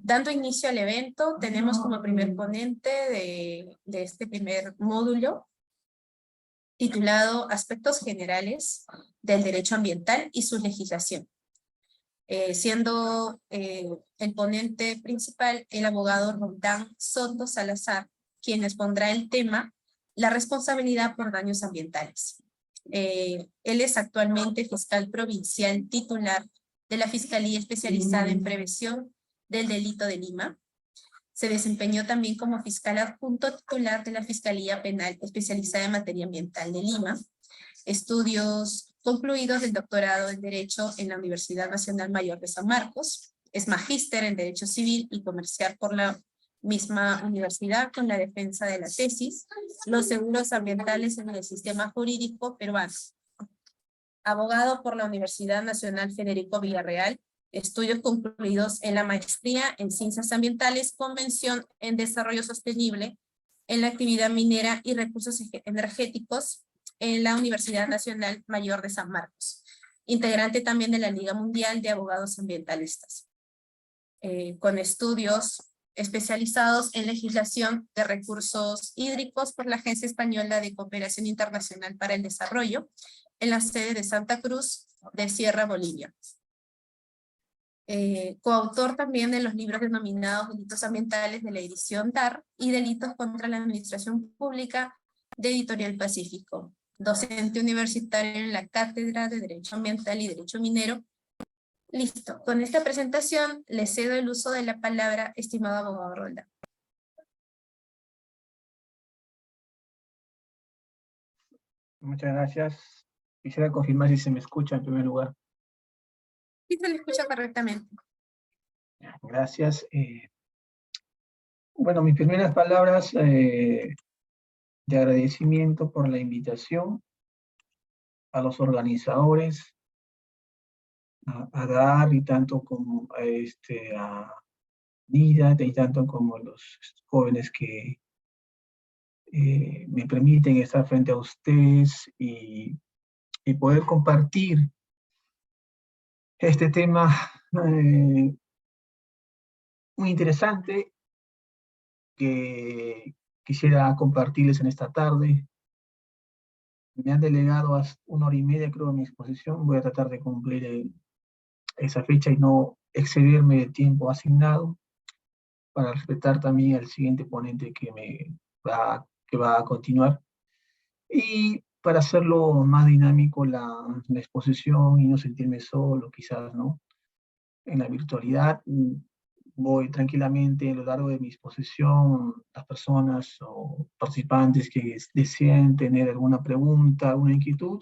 Dando inicio al evento, tenemos como primer ponente de este primer módulo, titulado Aspectos Generales del Derecho Ambiental y su legislación. Siendo el ponente principal el abogado Roldán Soto Salazar, quien expondrá el tema la responsabilidad por daños ambientales. Él es actualmente fiscal provincial titular de la Fiscalía Especializada en Prevención del Delito de Lima. Se desempeñó también como fiscal adjunto titular de la Fiscalía Penal Especializada en Materia Ambiental de Lima. Estudios concluidos del doctorado en Derecho en la Universidad Nacional Mayor de San Marcos. Es magíster en Derecho Civil y Comercial por la misma universidad con la defensa de la tesis, los seguros ambientales en el sistema jurídico peruano. Abogado por la Universidad Nacional Federico Villarreal, estudios concluidos en la maestría en Ciencias Ambientales, Convención en Desarrollo Sostenible, en la actividad minera y recursos energéticos en la Universidad Nacional Mayor de San Marcos. Integrante también de la Liga Mundial de Abogados Ambientalistas. Con estudios especializados en legislación de recursos hídricos por la Agencia Española de Cooperación Internacional para el Desarrollo, en la sede de Santa Cruz de Sierra, Bolivia. Coautor también de los libros denominados Delitos Ambientales de la edición DAR y Delitos contra la Administración Pública de Editorial Pacífico. Docente universitario en la Cátedra de Derecho Ambiental y Derecho Minero. Listo. Con esta presentación le cedo el uso de la palabra, estimado abogado Roldán. Muchas gracias. Quisiera confirmar si se me escucha en primer lugar. Sí, se le escucha correctamente. Gracias. Bueno, mis primeras palabras de agradecimiento por la invitación a los organizadores, a DAR y tanto como a NIDA y tanto como los jóvenes que me permiten estar frente a ustedes y poder compartir este tema muy interesante que quisiera compartirles en esta tarde. Me han delegado 1 hora y media, creo, a mi exposición. Voy a tratar de cumplir esa fecha y no excederme del tiempo asignado para respetar también al siguiente ponente que va a continuar. Y para hacerlo más dinámico la exposición y no sentirme solo, quizás, ¿no? En la virtualidad, voy tranquilamente a lo largo de mi exposición, las personas o participantes que deseen tener alguna pregunta, alguna inquietud,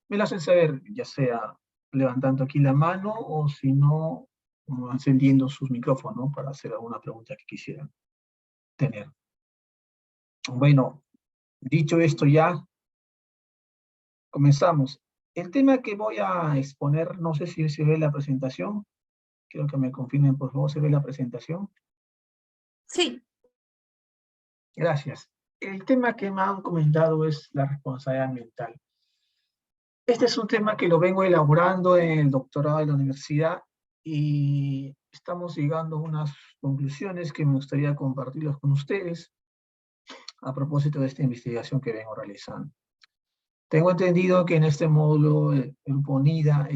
me la hacen saber, ya sea levantando aquí la mano o si no, encendiendo sus micrófonos para hacer alguna pregunta que quisieran tener. Bueno, dicho esto ya, comenzamos. El tema que voy a exponer, no sé si se ve la presentación. Quiero que me confirmen, por favor, ¿se ve la presentación? Sí. Gracias. El tema que me han comentado es la responsabilidad ambiental. Este es un tema que lo vengo elaborando en el doctorado de la universidad y estamos llegando a unas conclusiones que me gustaría compartirlas con ustedes a propósito de esta investigación que vengo realizando. Tengo entendido que en este módulo, en PONIDA,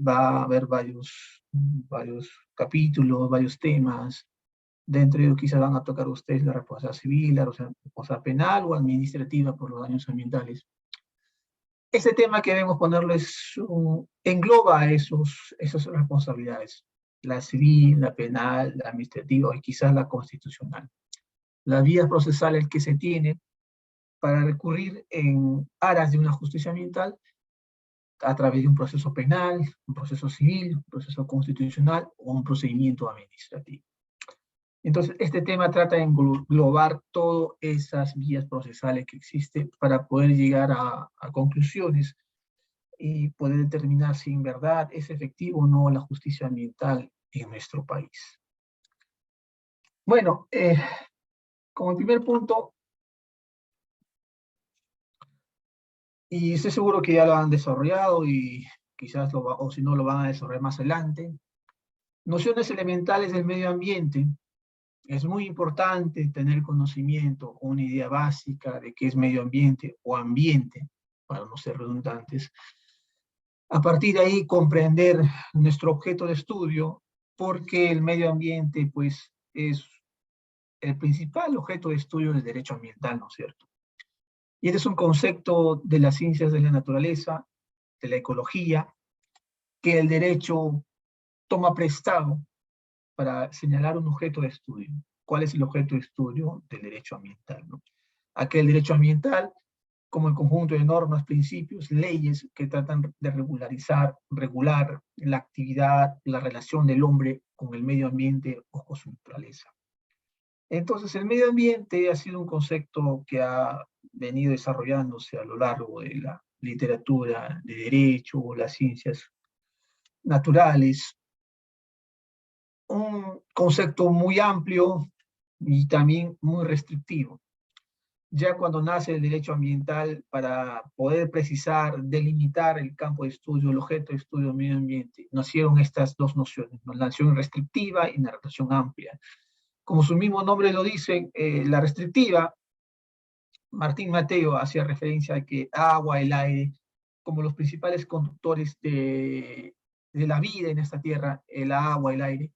va a haber varios capítulos, varios temas. Dentro de ellos quizás van a tocar ustedes la responsabilidad civil, la responsabilidad penal o administrativa por los daños ambientales. Este tema que debemos ponerles engloba esas responsabilidades, la civil, la penal, la administrativa y quizás la constitucional. Las vías procesales que se tienen para recurrir en aras de una justicia ambiental a través de un proceso penal, un proceso civil, un proceso constitucional o un procedimiento administrativo. Entonces, este tema trata de englobar todas esas vías procesales que existen para poder llegar a conclusiones y poder determinar si en verdad es efectivo o no la justicia ambiental en nuestro país. Bueno, como primer punto, y estoy seguro que ya lo han desarrollado y quizás o si no lo van a desarrollar más adelante, Nociones elementales del medio ambiente. Es muy importante tener conocimiento o una idea básica de qué es medio ambiente o ambiente, para no ser redundantes. A partir de ahí comprender nuestro objeto de estudio, porque el medio ambiente pues es el principal objeto de estudio del derecho ambiental, ¿no es cierto? Y este es un concepto de las ciencias de la naturaleza, de la ecología, que el derecho toma prestado para señalar un objeto de estudio. ¿Cuál es el objeto de estudio del derecho ambiental, ¿no? Aquel derecho ambiental como el conjunto de normas, principios, leyes que tratan de regular la actividad, la relación del hombre con el medio ambiente o con su naturaleza. Entonces, el medio ambiente ha sido un concepto que ha venido desarrollándose a lo largo de la literatura de derecho, las ciencias naturales, un concepto muy amplio y también muy restrictivo. Ya cuando nace el derecho ambiental, para poder precisar, delimitar el campo de estudio, el objeto de estudio del medio ambiente, nacieron estas dos nociones, ¿no? La noción restrictiva y la noción amplia. Como su mismo nombre lo dice, la restrictiva, Martín Mateo hacía referencia a que agua, el aire, como los principales conductores de la vida en esta tierra, el agua, el aire,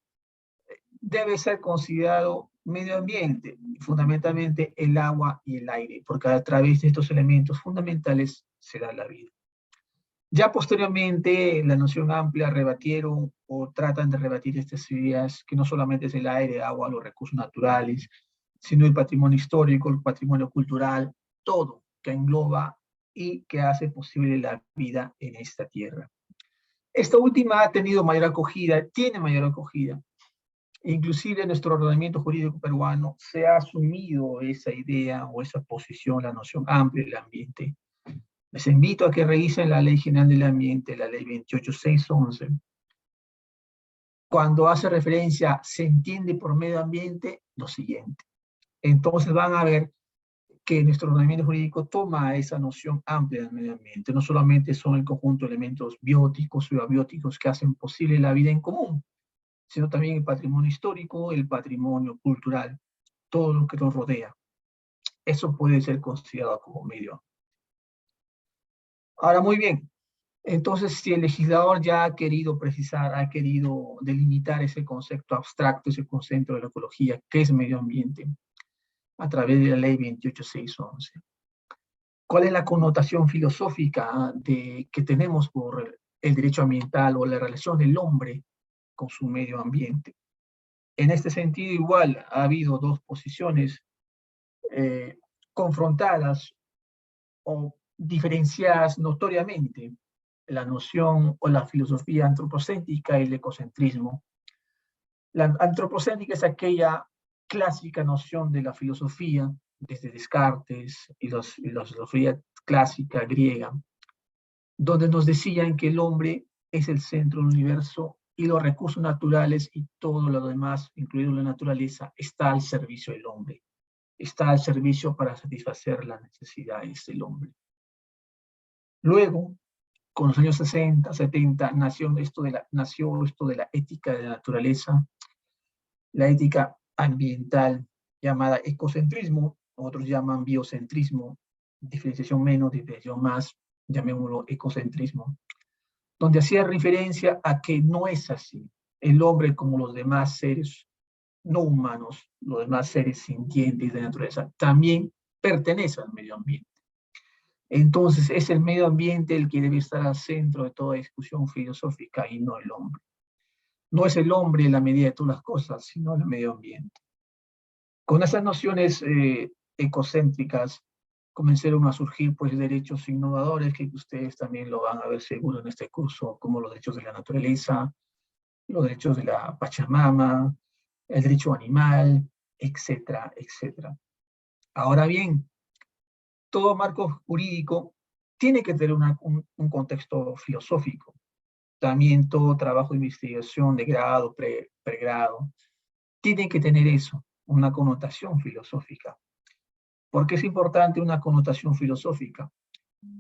debe ser considerado medio ambiente, fundamentalmente el agua y el aire, porque a través de estos elementos fundamentales se da la vida. Ya posteriormente, la noción amplia rebatieron o tratan de rebatir estas ideas, que no solamente es el aire, agua, los recursos naturales, sino el patrimonio histórico, el patrimonio cultural, todo que engloba y que hace posible la vida en esta tierra. Esta última ha tenido mayor acogida, tiene mayor acogida. Inclusive en nuestro ordenamiento jurídico peruano se ha asumido esa idea o esa posición, la noción amplia del ambiente. Les invito a que revisen la Ley General del Ambiente, la Ley 28611. Cuando hace referencia, se entiende por medio ambiente lo siguiente. Entonces van a ver que nuestro ordenamiento jurídico toma esa noción amplia del medio ambiente. No solamente son el conjunto de elementos bióticos y abióticos que hacen posible la vida en común, sino también el patrimonio histórico, el patrimonio cultural, todo lo que nos rodea. Eso puede ser considerado como medio. Ahora, muy bien. Entonces, si el legislador ya ha querido precisar, ha querido delimitar ese concepto abstracto, ese concepto de la ecología, que es medio ambiente, a través de la ley 28611. ¿Cuál es la connotación filosófica que tenemos por el derecho ambiental o la relación del hombre con su medio ambiente? En este sentido, igual, ha habido dos posiciones confrontadas o diferenciadas notoriamente, la noción o la filosofía antropocéntrica y el ecocentrismo. La antropocéntrica es aquella clásica noción de la filosofía, desde Descartes y la filosofía clásica griega, donde nos decían que el hombre es el centro del universo y los recursos naturales y todo lo demás, incluido la naturaleza, está al servicio del hombre, está al servicio para satisfacer las necesidades del hombre. Luego, con los años 60, 70, nació esto de la ética de la naturaleza, la ética ambiental llamada ecocentrismo, otros llaman biocentrismo, diferenciación menos, diferenciación más, llamémoslo ecocentrismo, donde hacía referencia a que no es así. El hombre, como los demás seres no humanos, los demás seres sintientes de naturaleza, también pertenece al medio ambiente. Entonces es el medio ambiente el que debe estar al centro de toda discusión filosófica y no el hombre. No es el hombre en la medida de todas las cosas, sino el medio ambiente. Con esas nociones ecocéntricas comenzaron a surgir pues derechos innovadores que ustedes también lo van a ver seguro en este curso, como los derechos de la naturaleza, los derechos de la Pachamama, el derecho animal, etcétera, etcétera. Ahora bien, todo marco jurídico tiene que tener un contexto filosófico. También todo trabajo de investigación de grado, pregrado, tiene que tener eso, una connotación filosófica. ¿Por qué es importante una connotación filosófica?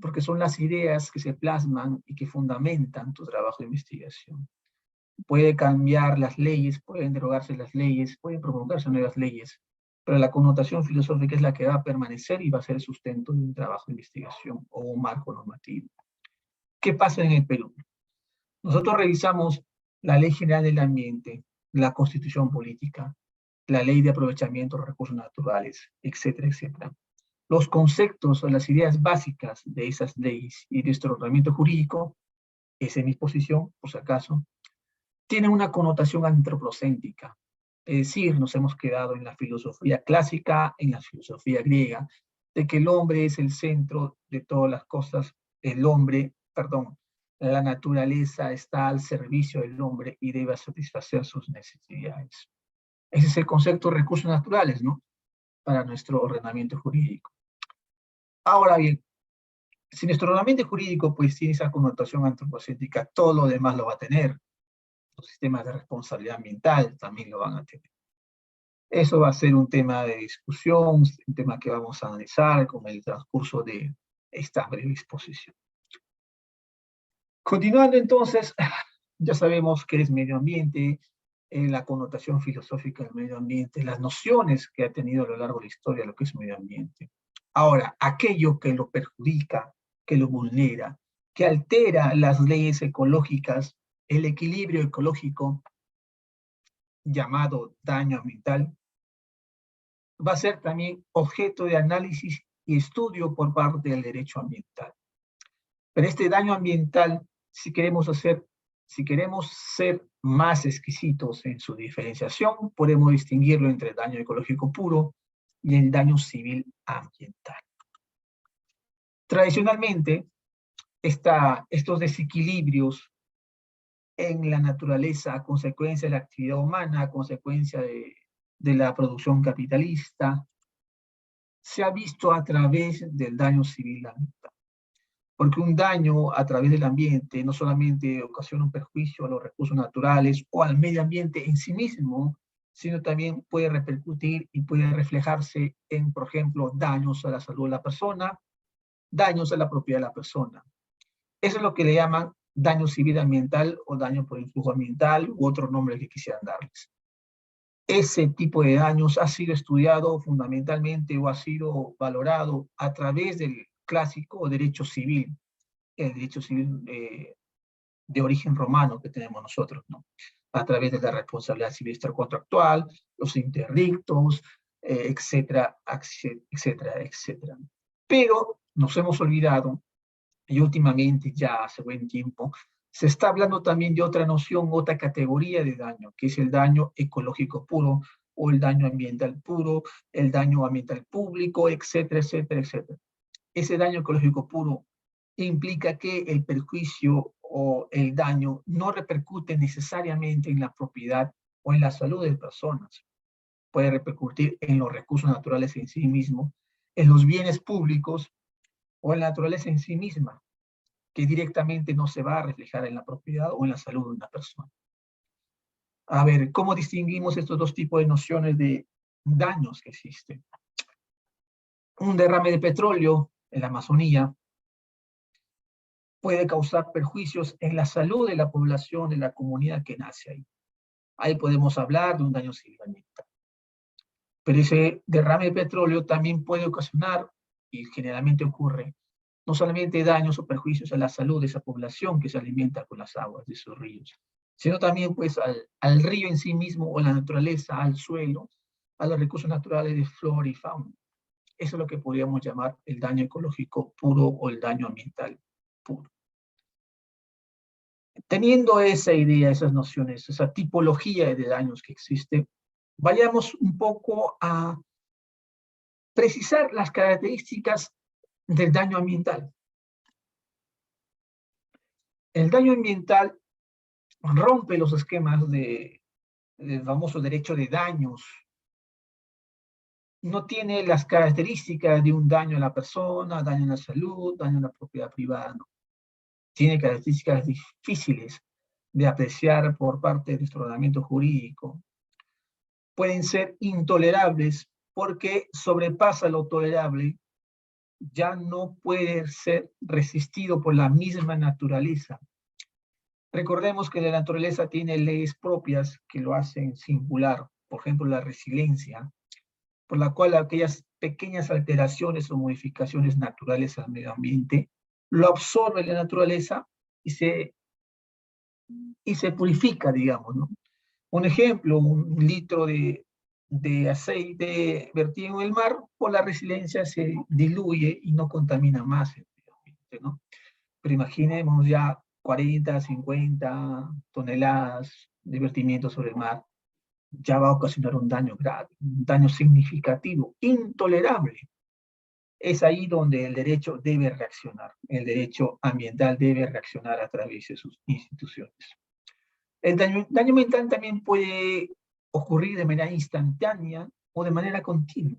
Porque son las ideas que se plasman y que fundamentan tu trabajo de investigación. puede cambiar las leyes, pueden derogarse las leyes, pueden promulgarse nuevas leyes, pero la connotación filosófica es la que va a permanecer y va a ser el sustento de un trabajo de investigación o un marco normativo. ¿Qué pasa en el Perú? Nosotros revisamos la Ley General del Ambiente, la Constitución Política, la Ley de Aprovechamiento de los Recursos Naturales, etcétera, etcétera. Los conceptos o las ideas básicas de esas leyes y de nuestro ordenamiento jurídico, esa es mi posición, por si acaso, tienen una connotación antropocéntrica. Es decir, nos hemos quedado en la filosofía clásica, en la filosofía griega, de que el hombre es el centro de todas las cosas, la naturaleza está al servicio del hombre y debe satisfacer sus necesidades. Ese es el concepto de recursos naturales, ¿no? Para nuestro ordenamiento jurídico. Ahora bien, si nuestro ordenamiento jurídico pues tiene esa connotación antropocéntrica, todo lo demás lo va a tener. Los sistemas de responsabilidad ambiental también lo van a tener. Eso va a ser un tema de discusión, un tema que vamos a analizar con el transcurso de esta breve exposición. Continuando entonces, ya sabemos qué es medio ambiente, la connotación filosófica del medio ambiente, las nociones que ha tenido a lo largo de la historia lo que es medio ambiente. Ahora, aquello que lo perjudica, que lo vulnera, que altera las leyes ecológicas, el equilibrio ecológico, llamado daño ambiental, va a ser también objeto de análisis y estudio por parte del derecho ambiental. Pero este daño ambiental, si queremos ser más exquisitos en su diferenciación, podemos distinguirlo entre el daño ecológico puro y el daño civil ambiental. Tradicionalmente, estos desequilibrios en la naturaleza a consecuencia de la actividad humana, a consecuencia de la producción capitalista, se ha visto a través del daño civil ambiental. Porque un daño a través del ambiente no solamente ocasiona un perjuicio a los recursos naturales o al medio ambiente en sí mismo, sino también puede repercutir y puede reflejarse en, por ejemplo, daños a la salud de la persona, daños a la propiedad de la persona. Eso es lo que le llaman daño civil ambiental o daño por influjo ambiental u otro nombre que quisieran darles. Ese tipo de daños ha sido estudiado fundamentalmente o ha sido valorado a través del clásico derecho civil, el derecho civil de origen romano que tenemos nosotros, ¿no? A través de la responsabilidad civil extracontractual, los interdictos, etcétera, etcétera, etcétera. Pero nos hemos olvidado, y últimamente ya hace buen tiempo, se está hablando también de otra noción, otra categoría de daño, que es el daño ecológico puro, o el daño ambiental puro, el daño ambiental público, etcétera, etcétera, etcétera. Ese daño ecológico puro implica que el perjuicio o el daño no repercute necesariamente en la propiedad o en la salud de personas. Puede repercutir en los recursos naturales en sí mismos, en los bienes públicos o en la naturaleza en sí misma, que directamente no se va a reflejar en la propiedad o en la salud de una persona. A ver, ¿cómo distinguimos estos dos tipos de nociones de daños que existen? Un derrame de petróleo en la Amazonía puede causar perjuicios en la salud de la población, de la comunidad que nace ahí. Ahí podemos hablar de un daño civil ambiental. Pero ese derrame de petróleo también puede ocasionar, y generalmente ocurre, no solamente daños o perjuicios a la salud de esa población que se alimenta con las aguas de esos ríos, sino también pues al río en sí mismo o a la naturaleza, al suelo, a los recursos naturales de flora y fauna. Eso es lo que podríamos llamar el daño ecológico puro o el daño ambiental puro. Teniendo esa idea, esas nociones, esa tipología de daños que existe, vayamos un poco a precisar las características del daño ambiental. El daño ambiental rompe los esquemas del famoso derecho de daños. No tiene las características de un daño a la persona, daño a la salud, daño a la propiedad privada. No. Tiene características difíciles de apreciar por parte de nuestro ordenamiento jurídico. Pueden ser intolerables porque sobrepasa lo tolerable, ya no puede ser resistido por la misma naturaleza. Recordemos que la naturaleza tiene leyes propias que lo hacen singular, por ejemplo, la resiliencia, por la cual aquellas pequeñas alteraciones o modificaciones naturales al medio ambiente lo absorbe la naturaleza y se purifica, digamos, ¿no? Un ejemplo, un litro de aceite vertido en el mar, por la resiliencia se diluye y no contamina más el medio ambiente, ¿no? Pero imaginemos ya 40, 50 toneladas de vertimiento sobre el mar, ya va a ocasionar un daño grave, un daño significativo, intolerable. Es ahí donde el derecho debe reaccionar, el derecho ambiental debe reaccionar a través de sus instituciones. El daño ambiental también puede ocurrir de manera instantánea o de manera continua.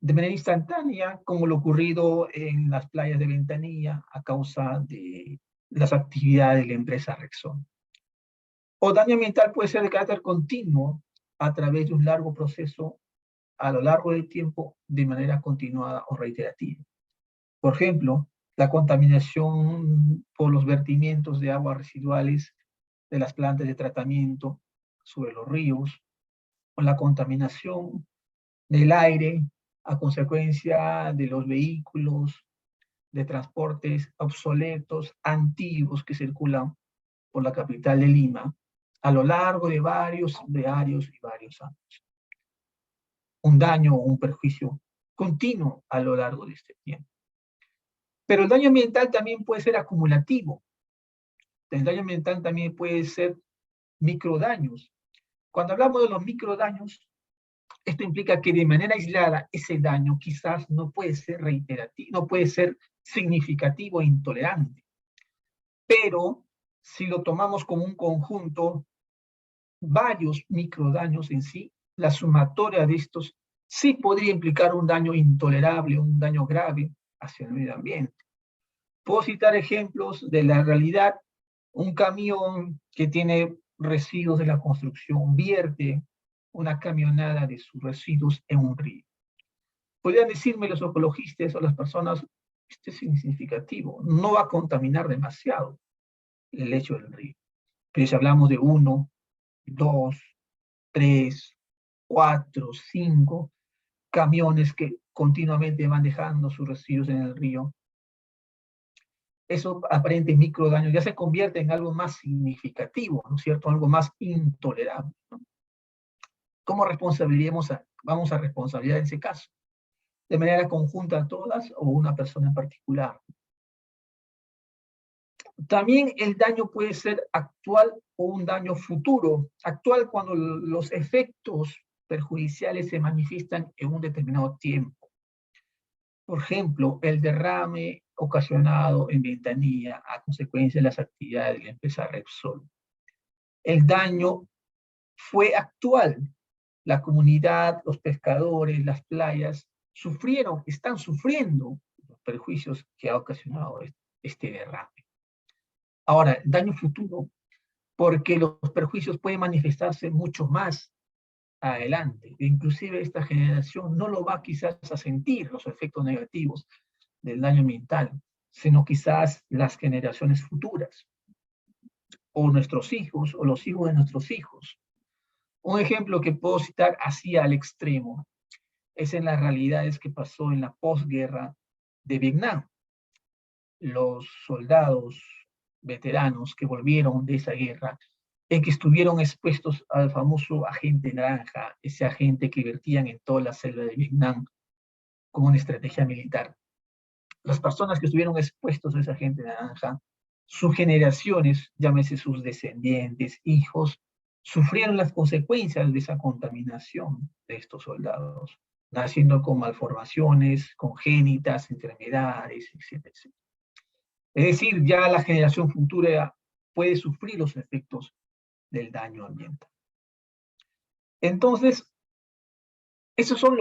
De manera instantánea, como lo ocurrido en las playas de Ventanilla a causa de las actividades de la empresa Rexona. O daño ambiental puede ser de carácter continuo a través de un largo proceso a lo largo del tiempo de manera continuada o reiterativa. Por ejemplo, la contaminación por los vertimientos de aguas residuales de las plantas de tratamiento sobre los ríos, o la contaminación del aire a consecuencia de los vehículos de transportes obsoletos, antiguos que circulan por la capital de Lima a lo largo de varios años. Un daño o un perjuicio continuo a lo largo de este tiempo. Pero el daño ambiental también puede ser acumulativo. El daño ambiental también puede ser microdaños. Cuando hablamos de los microdaños, esto implica que de manera aislada ese daño quizás no puede ser reiterativo, no puede ser significativo e intolerante. Pero si lo tomamos como un conjunto, varios microdaños en sí, la sumatoria de estos sí podría implicar un daño intolerable, un daño grave hacia el medio ambiente. Puedo citar ejemplos de la realidad. Un camión que tiene residuos de la construcción vierte una camionada de sus residuos en un río. Podrían decirme los ecologistas o las personas, esto es insignificativo, no va a contaminar demasiado el lecho del río. Pero si hablamos de 1, 2, 3, 4, 5 camiones que continuamente van dejando sus residuos en el río, esos aparentes microdaños ya se convierte en algo más significativo, ¿no es cierto? Algo más intolerable, ¿no? ¿Cómo vamos a responsabilizar en ese caso? ¿De manera conjunta a todas o una persona en particular? También el daño puede ser actual o un daño futuro. Actual cuando los efectos perjudiciales se manifiestan en un determinado tiempo. Por ejemplo, el derrame ocasionado en Ventanilla a consecuencia de las actividades de la empresa Repsol. El daño fue actual. La comunidad, los pescadores, las playas, están sufriendo los perjuicios que ha ocasionado este derrame. Ahora, el daño futuro, porque los perjuicios pueden manifestarse mucho más adelante. Inclusive esta generación no lo va quizás a sentir los efectos negativos del daño ambiental, sino quizás las generaciones futuras, o nuestros hijos, o los hijos de nuestros hijos. Un ejemplo que puedo citar así al extremo es en las realidades que pasó en la posguerra de Vietnam. Los soldados veteranos que volvieron de esa guerra, en que estuvieron expuestos al famoso agente naranja, ese agente que vertían en toda la selva de Vietnam como una estrategia militar. Las personas que estuvieron expuestos a ese agente naranja, sus generaciones, llámese sus descendientes, hijos, sufrieron las consecuencias de esa contaminación de estos soldados, naciendo con malformaciones congénitas, enfermedades, etc. Es decir, ya la generación futura puede sufrir los efectos del daño ambiental. Entonces, esas son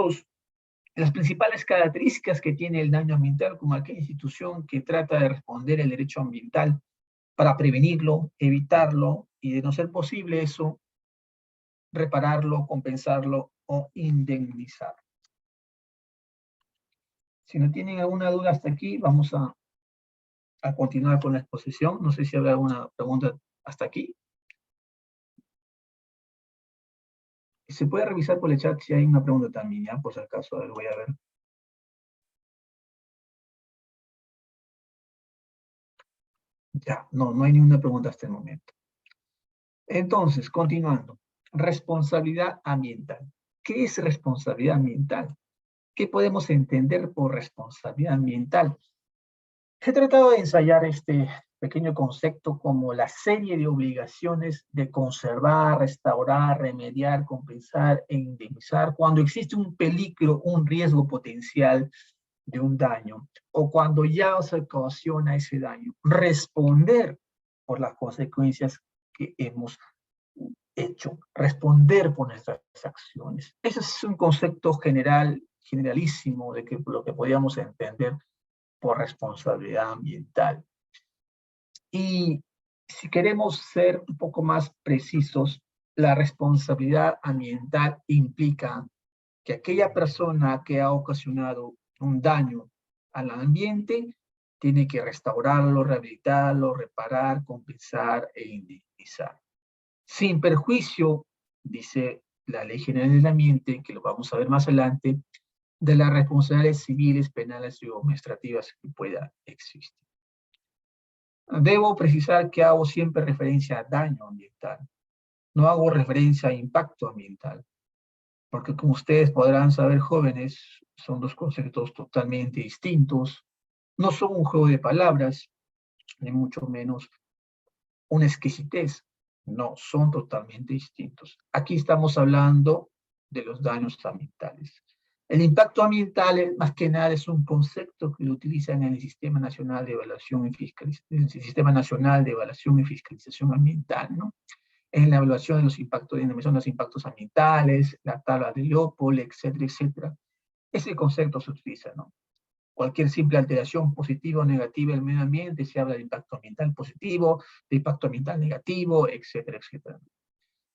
las principales características que tiene el daño ambiental como aquella institución que trata de responder el derecho ambiental para prevenirlo, evitarlo y, de no ser posible eso, repararlo, compensarlo o indemnizar. Si no tienen alguna duda hasta aquí, vamos a continuar con la exposición. No sé si habrá alguna pregunta ¿Hasta aquí? Se puede revisar por el chat si hay una pregunta también, ¿ya? Por si acaso, a ver, voy a ver. Ya, no hay ninguna pregunta hasta el momento. Entonces, continuando. Responsabilidad ambiental. ¿Qué es responsabilidad ambiental? ¿Qué podemos entender por responsabilidad ambiental? He tratado de ensayar este pequeño concepto como la serie de obligaciones de conservar, restaurar, remediar, compensar e indemnizar cuando existe un peligro, un riesgo potencial de un daño, o cuando ya se ocasiona ese daño, responder por las consecuencias que hemos hecho, responder por nuestras acciones. Ese es un concepto generalísimo de lo que podríamos entender por responsabilidad ambiental. Y si queremos ser un poco más precisos, la responsabilidad ambiental implica que aquella persona que ha ocasionado un daño al ambiente tiene que restaurarlo, rehabilitarlo, reparar, compensar e indemnizar. Sin perjuicio, dice la Ley General del Ambiente, que lo vamos a ver más adelante, de las responsabilidades civiles, penales y administrativas que pueda existir. Debo precisar que hago siempre referencia a daño ambiental. No hago referencia a impacto ambiental, porque como ustedes podrán saber, jóvenes, son dos conceptos totalmente distintos. No son un juego de palabras, ni mucho menos una exquisitez. No, son totalmente distintos. Aquí estamos hablando de los daños ambientales. El impacto ambiental, más que nada, es un concepto que lo utilizan en el Sistema Nacional de Evaluación y Fiscalización Ambiental, ¿no? En la evaluación de los impactos, en los impactos ambientales, la tabla de Leopold, etcétera, etcétera. Ese concepto se utiliza, ¿no? Cualquier simple alteración positiva o negativa del medio ambiente, se habla de impacto ambiental positivo, de impacto ambiental negativo, etcétera, etcétera.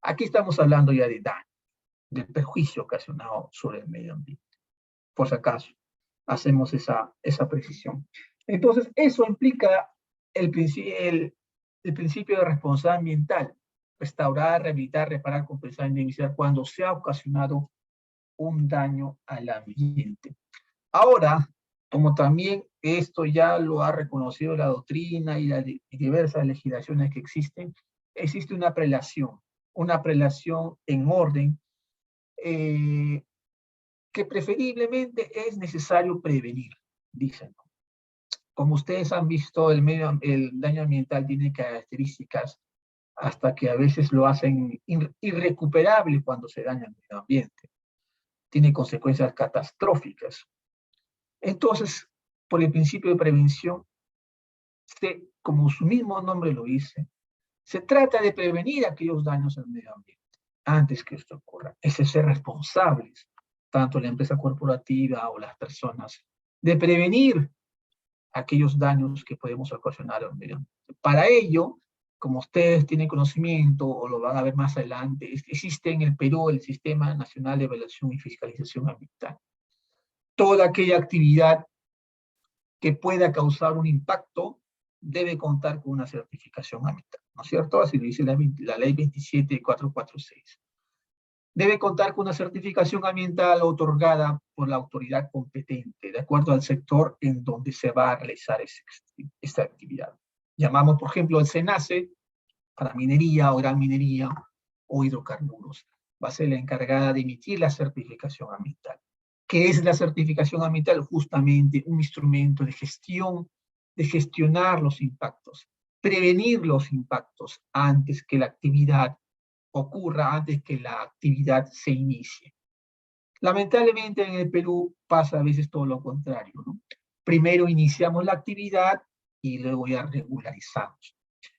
Aquí estamos hablando ya de daño, del perjuicio ocasionado sobre el medio ambiente. Por si acaso, hacemos esa precisión. Entonces, eso implica el principio de responsabilidad ambiental: restaurar, rehabilitar, reparar, compensar, indemnizar cuando se ha ocasionado un daño al ambiente. Ahora, como también esto ya lo ha reconocido la doctrina y las diversas legislaciones que existen, existe una prelación en orden que preferiblemente es necesario prevenir, dicen. Como ustedes han visto, el daño ambiental tiene características hasta que a veces lo hacen irrecuperable cuando se daña el medio ambiente. Tiene consecuencias catastróficas. Entonces, por el principio de prevención, como su mismo nombre lo dice, se trata de prevenir aquellos daños al medio ambiente antes que esto ocurra. Es ser responsables, tanto la empresa corporativa o las personas, de prevenir aquellos daños que podemos ocasionar al medio ambiente. Para ello, como ustedes tienen conocimiento o lo van a ver más adelante, existe en el Perú el Sistema Nacional de Evaluación y Fiscalización Ambiental. Toda aquella actividad que pueda causar un impacto debe contar con una certificación ambiental, ¿no es cierto? Así lo dice la Ley 27446. Debe contar con una certificación ambiental otorgada por la autoridad competente, de acuerdo al sector en donde se va a realizar esta actividad. Llamamos, por ejemplo, al SENACE para minería o gran minería o hidrocarburos. Va a ser la encargada de emitir la certificación ambiental. ¿Qué es la certificación ambiental? Justamente un instrumento de gestión, de gestionar los impactos, prevenir los impactos antes que la actividad ocurra, antes que la actividad se inicie. Lamentablemente en el Perú pasa a veces todo lo contrario, ¿no? Primero iniciamos la actividad y luego ya regularizamos.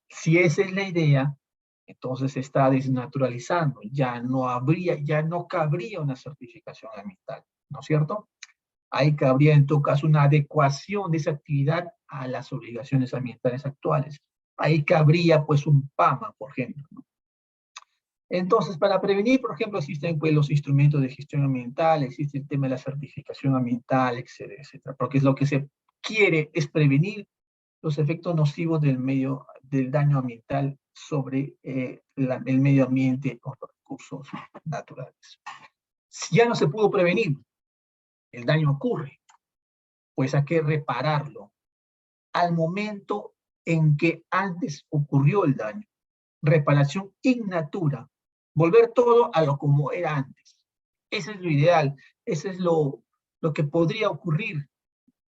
Si esa es la idea, entonces se está desnaturalizando, ya no cabría una certificación ambiental, ¿no es cierto? Ahí cabría en todo caso una adecuación de esa actividad a las obligaciones ambientales actuales. Ahí cabría pues un PAMA, por ejemplo, ¿no? Entonces, para prevenir, por ejemplo, existen pues, los instrumentos de gestión ambiental, existe el tema de la certificación ambiental, etcétera, etcétera, porque es lo que se quiere es prevenir los efectos nocivos del medio del daño ambiental sobre el medio ambiente o los recursos naturales. Si ya no se pudo prevenir, el daño ocurre, pues hay que repararlo al momento en que antes ocurrió el daño. Reparación in natura, volver todo a lo como era antes. Ese es lo ideal, ese es lo que podría ocurrir,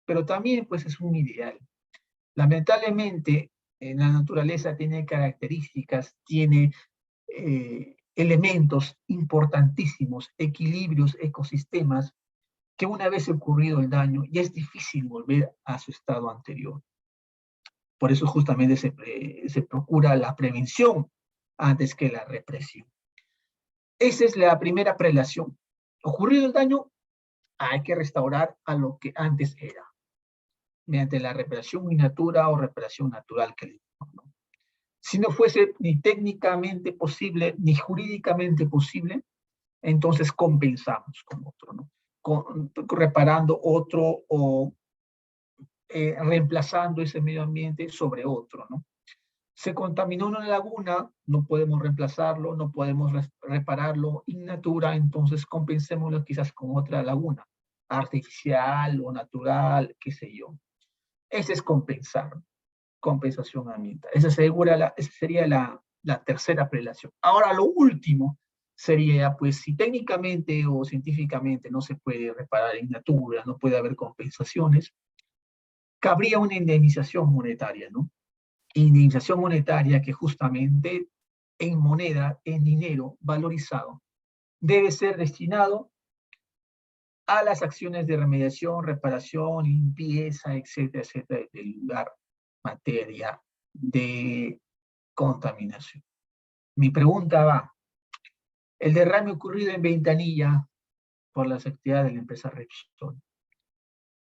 pero también pues es un ideal. Lamentablemente, la naturaleza tiene características, tiene elementos importantísimos, equilibrios, ecosistemas, que una vez ocurrido el daño, ya es difícil volver a su estado anterior. Por eso justamente se procura la prevención antes que la represión. Esa es la primera prelación. Ocurrido el daño, hay que restaurar a lo que antes era, mediante la reparación in natura o reparación natural que le digo, ¿no? Si no fuese ni técnicamente posible, ni jurídicamente posible, entonces compensamos con otro, ¿no? Reparando otro o reemplazando ese medio ambiente sobre otro, ¿no? Se contaminó una laguna, no podemos reemplazarlo, no podemos repararlo in natura, entonces compensémoslo quizás con otra laguna, artificial o natural, qué sé yo. Ese es compensar, compensación ambiental. Esa sería la tercera prelación. Ahora lo último sería, pues, si técnicamente o científicamente no se puede reparar in natura, no puede haber compensaciones, cabría una indemnización monetaria, ¿no? Indemnización monetaria que justamente en moneda, en dinero valorizado, debe ser destinado a las acciones de remediación, reparación, limpieza, etcétera, etcétera, del lugar, materia de contaminación. Mi pregunta va, el derrame ocurrido en Ventanilla por las actividades de la empresa Repsol.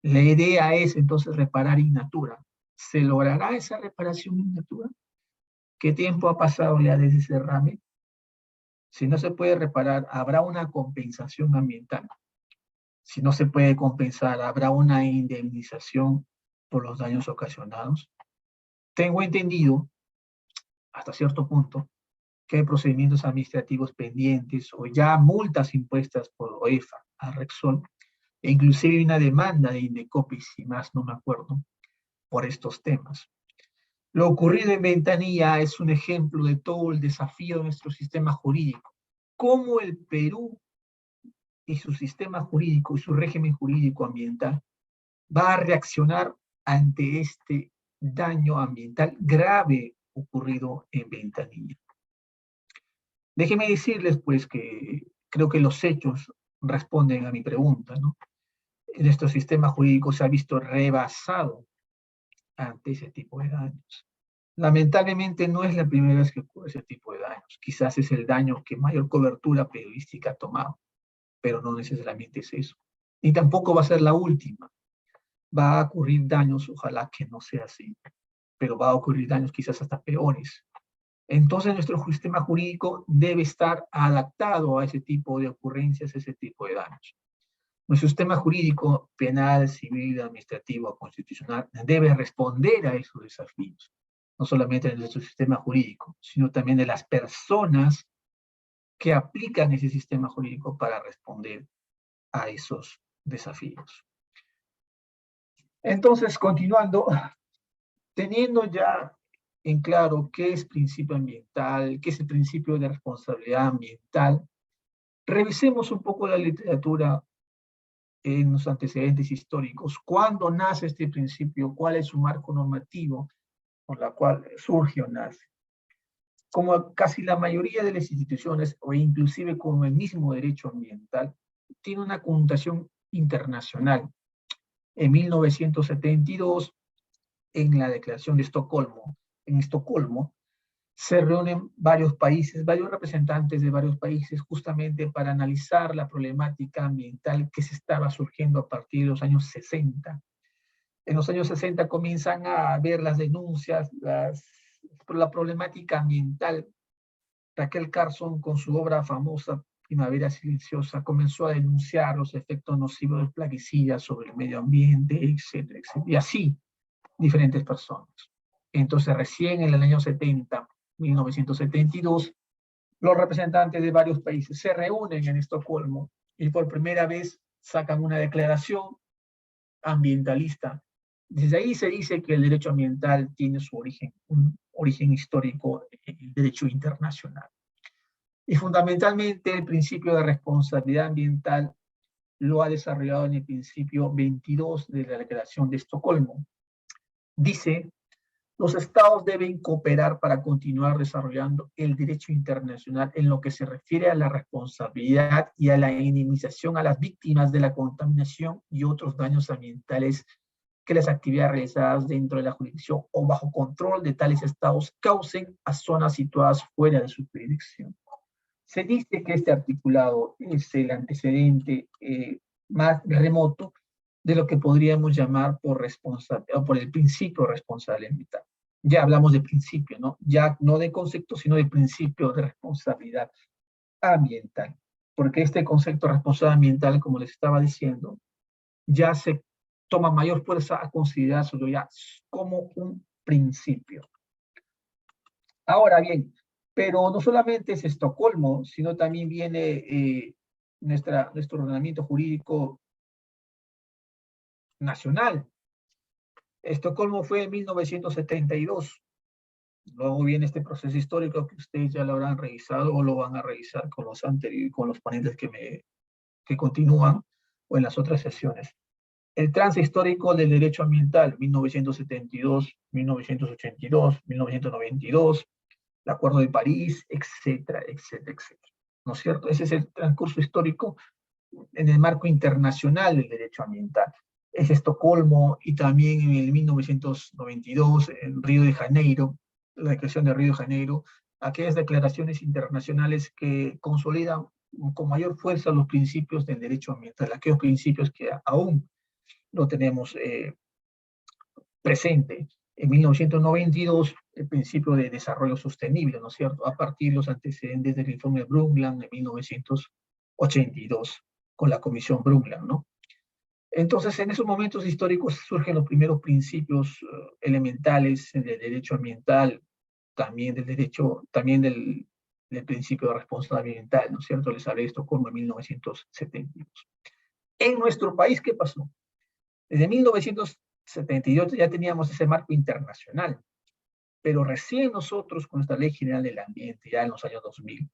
La idea es entonces reparar in natura. ¿Se logrará esa reparación in natura? ¿Qué tiempo ha pasado ya desde ese derrame? Si no se puede reparar, ¿habrá una compensación ambiental? Si no se puede compensar, ¿habrá una indemnización por los daños ocasionados? Tengo entendido, hasta cierto punto, que hay procedimientos administrativos pendientes o ya multas impuestas por OEFA a Repsol, e inclusive una demanda de Indecopi, si más no me acuerdo, por estos temas. Lo ocurrido en Ventanilla es un ejemplo de todo el desafío de nuestro sistema jurídico. Cómo el Perú y su sistema jurídico y su régimen jurídico ambiental va a reaccionar ante este daño ambiental grave ocurrido en Ventanilla. Déjenme decirles, pues, que creo que los hechos responden a mi pregunta, ¿no? Nuestro sistema jurídico se ha visto rebasado ante ese tipo de daños. Lamentablemente no es la primera vez que ocurre ese tipo de daños. Quizás es el daño que mayor cobertura periodística ha tomado, pero no necesariamente es eso. Ni tampoco va a ser la última. Va a ocurrir daños, ojalá que no sea así, pero va a ocurrir daños quizás hasta peores. Entonces nuestro sistema jurídico debe estar adaptado a ese tipo de ocurrencias, ese tipo de daños. Nuestro sistema jurídico, penal, civil, administrativo, constitucional, debe responder a esos desafíos. No solamente de nuestro sistema jurídico, sino también de las personas que aplican ese sistema jurídico para responder a esos desafíos. Entonces, continuando, teniendo ya en claro qué es principio ambiental, qué es el principio de responsabilidad ambiental, revisemos un poco la literatura en los antecedentes históricos. ¿Cuándo nace este principio? ¿Cuál es su marco normativo por la cual surge o nace? Como casi la mayoría de las instituciones, o inclusive como el mismo derecho ambiental, tiene una connotación internacional. En 1972, en la Declaración de Estocolmo, en Estocolmo, se reúnen varios países, varios representantes de varios países, justamente para analizar la problemática ambiental que se estaba surgiendo a partir de los años 60. En los años 60 comienzan a ver las denuncias, por la problemática ambiental. Raquel Carson, con su obra famosa Primavera Silenciosa, comenzó a denunciar los efectos nocivos del plaguicida sobre el medio ambiente, etcétera, etcétera. Y así, diferentes personas. Entonces, recién en el año 70, 1972, los representantes de varios países se reúnen en Estocolmo y por primera vez sacan una declaración ambientalista. Desde ahí se dice que el derecho ambiental tiene su origen, un origen histórico en el derecho internacional. Y fundamentalmente el principio de responsabilidad ambiental lo ha desarrollado en el principio 22 de la Declaración de Estocolmo. Dice: los estados deben cooperar para continuar desarrollando el derecho internacional en lo que se refiere a la responsabilidad y a la indemnización a las víctimas de la contaminación y otros daños ambientales que las actividades realizadas dentro de la jurisdicción o bajo control de tales estados causen a zonas situadas fuera de su jurisdicción. Se dice que este articulado es el antecedente más remoto de lo que podríamos llamar por el principio responsable ambiental. Ya hablamos de principio, ¿no? Ya no de concepto, sino de principio de responsabilidad ambiental. Porque este concepto de responsabilidad ambiental, como les estaba diciendo, ya se toma mayor fuerza a considerarlo ya como un principio. Ahora bien, pero no solamente es Estocolmo, sino también viene nuestro ordenamiento jurídico nacional. Estocolmo fue en 1972. Luego viene este proceso histórico que ustedes ya lo habrán revisado o lo van a revisar con los ponentes que continúan o en las otras sesiones. El trance histórico del derecho ambiental, 1972, 1982, 1992, el Acuerdo de París, etcétera, etcétera, etcétera. ¿No es cierto? Ese es el transcurso histórico en el marco internacional del derecho ambiental. Es Estocolmo y también en el 1992 en Río de Janeiro, la Declaración de Río de Janeiro, aquellas declaraciones internacionales que consolidan con mayor fuerza los principios del derecho ambiental, aquellos principios que aún no tenemos presente. En 1992, el principio de desarrollo sostenible, ¿no es cierto? A partir de los antecedentes del informe Brundtland en 1982, con la Comisión Brundtland, ¿no? Entonces, en esos momentos históricos surgen los primeros principios elementales del derecho ambiental, también del principio de responsabilidad ambiental, ¿no es cierto? Les hablé de Estocolmo en 1972. En nuestro país, ¿qué pasó? Desde 1978 ya teníamos ese marco internacional, pero recién nosotros con nuestra Ley General del Ambiente, ya en los años 2000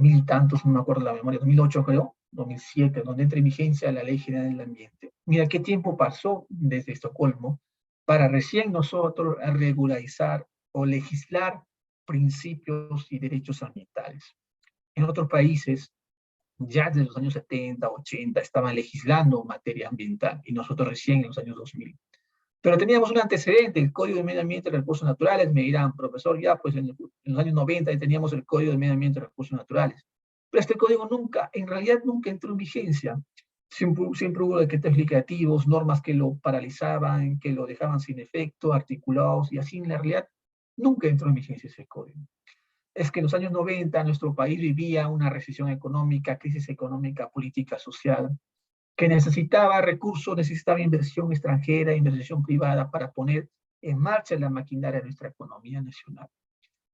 y tantos, no me acuerdo la memoria, 2008 creo, 2007, donde entra en vigencia la Ley General del Ambiente. Mira qué tiempo pasó desde Estocolmo para recién nosotros regularizar o legislar principios y derechos ambientales. En otros países, ya desde los años 70, 80, estaban legislando materia ambiental y nosotros recién en los años 2000. Pero teníamos un antecedente, el Código de Medio Ambiente y Recursos Naturales. Me dirán, profesor, ya pues en los años 90 ya teníamos el Código de Medio Ambiente y Recursos Naturales. Pero este código en realidad nunca entró en vigencia. Siempre hubo decretos legislativos, normas que lo paralizaban, que lo dejaban sin efecto, articulados, y así en la realidad nunca entró en vigencia ese código. Es que en los años 90 nuestro país vivía una recesión económica, crisis económica, política, social, que necesitaba recursos, necesitaba inversión extranjera, inversión privada para poner en marcha la maquinaria de nuestra economía nacional.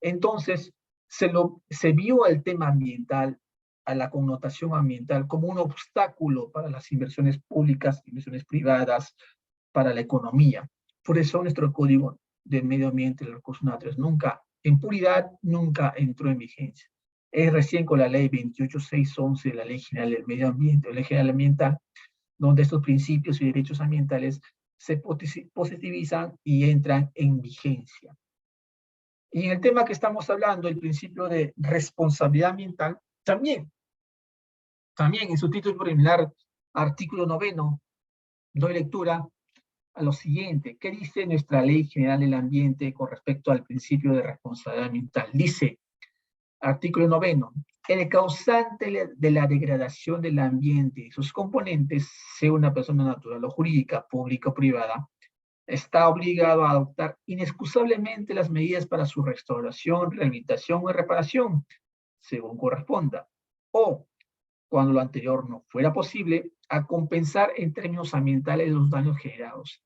Entonces, se vio el tema ambiental, a la connotación ambiental, como un obstáculo para las inversiones públicas, inversiones privadas, para la economía. Por eso nuestro Código de Medio Ambiente y Recursos Naturales nunca, en puridad, nunca entró en vigencia. Es recién con la Ley 28611 de la Ley General del Medio Ambiente, o Ley General Ambiental, donde estos principios y derechos ambientales se positivizan y entran en vigencia. Y en el tema que estamos hablando, el principio de responsabilidad ambiental, también en su título preliminar, artículo 9, doy lectura a lo siguiente. ¿Qué dice nuestra Ley General del Ambiente con respecto al principio de responsabilidad ambiental? Dice, artículo 9, el causante de la degradación del ambiente y sus componentes, sea una persona natural o jurídica, pública o privada, está obligado a adoptar inexcusablemente las medidas para su restauración, rehabilitación o reparación, según corresponda, o, cuando lo anterior no fuera posible, a compensar en términos ambientales los daños generados,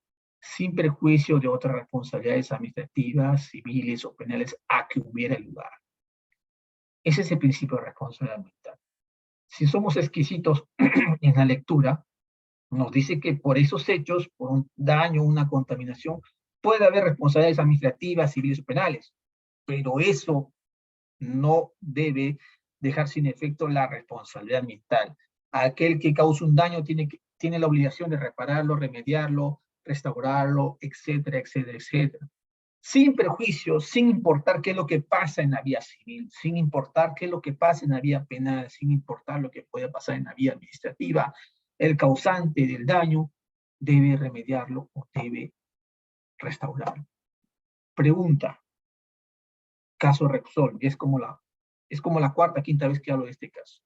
sin perjuicio de otras responsabilidades administrativas, civiles o penales a que hubiera lugar. Ese es el principio de responsabilidad ambiental. Si somos exquisitos en la lectura, nos dice que por esos hechos, por un daño, una contaminación, puede haber responsabilidades administrativas, civiles o penales, pero eso no debe dejar sin efecto la responsabilidad ambiental. Aquel que causa un daño tiene la obligación de repararlo, remediarlo, restaurarlo, etcétera, etcétera, etcétera. Sin perjuicio, sin importar qué es lo que pasa en la vía civil, sin importar qué es lo que pasa en la vía penal, sin importar lo que pueda pasar en la vía administrativa, el causante del daño debe remediarlo o debe restaurarlo. Pregunta, caso Repsol, y es como la cuarta, quinta vez que hablo de este caso.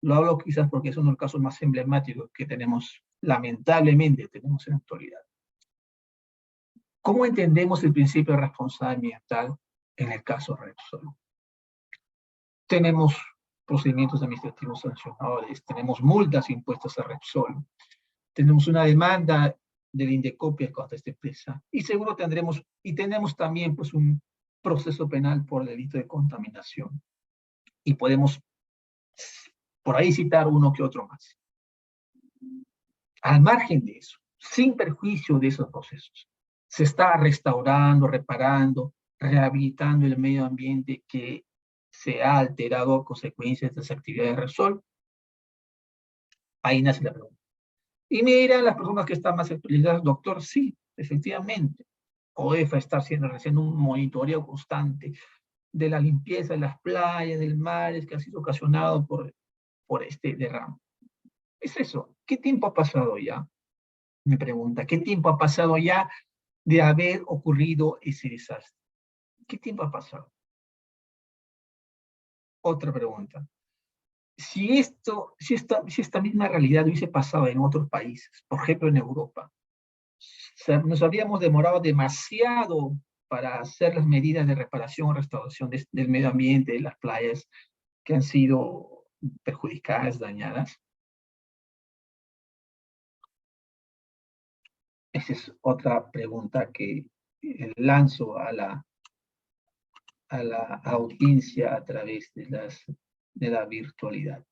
Lo hablo quizás porque es uno de los casos más emblemáticos que tenemos, lamentablemente, tenemos en la actualidad. ¿Cómo entendemos el principio de responsabilidad ambiental en el caso Repsol? Tenemos procedimientos administrativos sancionadores, tenemos multas impuestas a Repsol, tenemos una demanda del Indecopia contra esta empresa, y seguro tenemos también pues un proceso penal por delito de contaminación. Y podemos por ahí citar uno que otro más. Al margen de eso, sin perjuicio de esos procesos, se está restaurando, reparando, rehabilitando el medio ambiente que se ha alterado a consecuencia de estas actividades de Repsol. Ahí nace la pregunta. Y me dirán las personas que están más actualizadas, doctor, sí, efectivamente, OEFA está haciendo un monitoreo constante de la limpieza de las playas, del mar, que ha sido ocasionado por este derrame. Es eso. ¿Qué tiempo ha pasado ya? Me pregunta, ¿qué tiempo ha pasado ya de haber ocurrido ese desastre? ¿Qué tiempo ha pasado? Otra pregunta. Si esta misma realidad hubiese pasado en otros países, por ejemplo en Europa, nos habríamos demorado demasiado para hacer las medidas de reparación o restauración del medio ambiente, de las playas que han sido perjudicadas, dañadas. Esa es otra pregunta que lanzo a la audiencia a través de la virtualidad.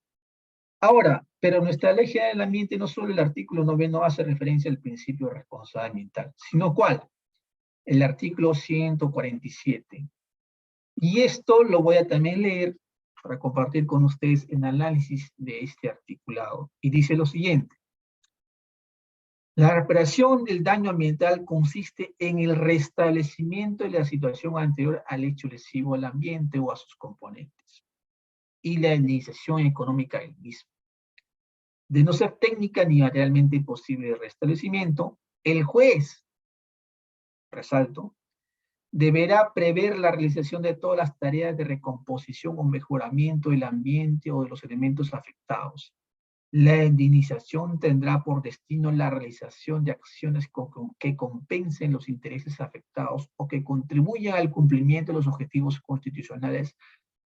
Ahora, pero nuestra ley general del ambiente, no solo el artículo 9 hace referencia al principio de responsabilidad ambiental, sino ¿cuál? El artículo 147. Y esto lo voy a también leer para compartir con ustedes el análisis de este articulado. Y dice lo siguiente. La reparación del daño ambiental consiste en el restablecimiento de la situación anterior al hecho lesivo al ambiente o a sus componentes, y la indemnización económica del mismo. De no ser técnica ni materialmente posible el restablecimiento, el juez, resalto, deberá prever la realización de todas las tareas de recomposición o mejoramiento del ambiente o de los elementos afectados. La indemnización tendrá por destino la realización de acciones que compensen los intereses afectados o que contribuyan al cumplimiento de los objetivos constitucionales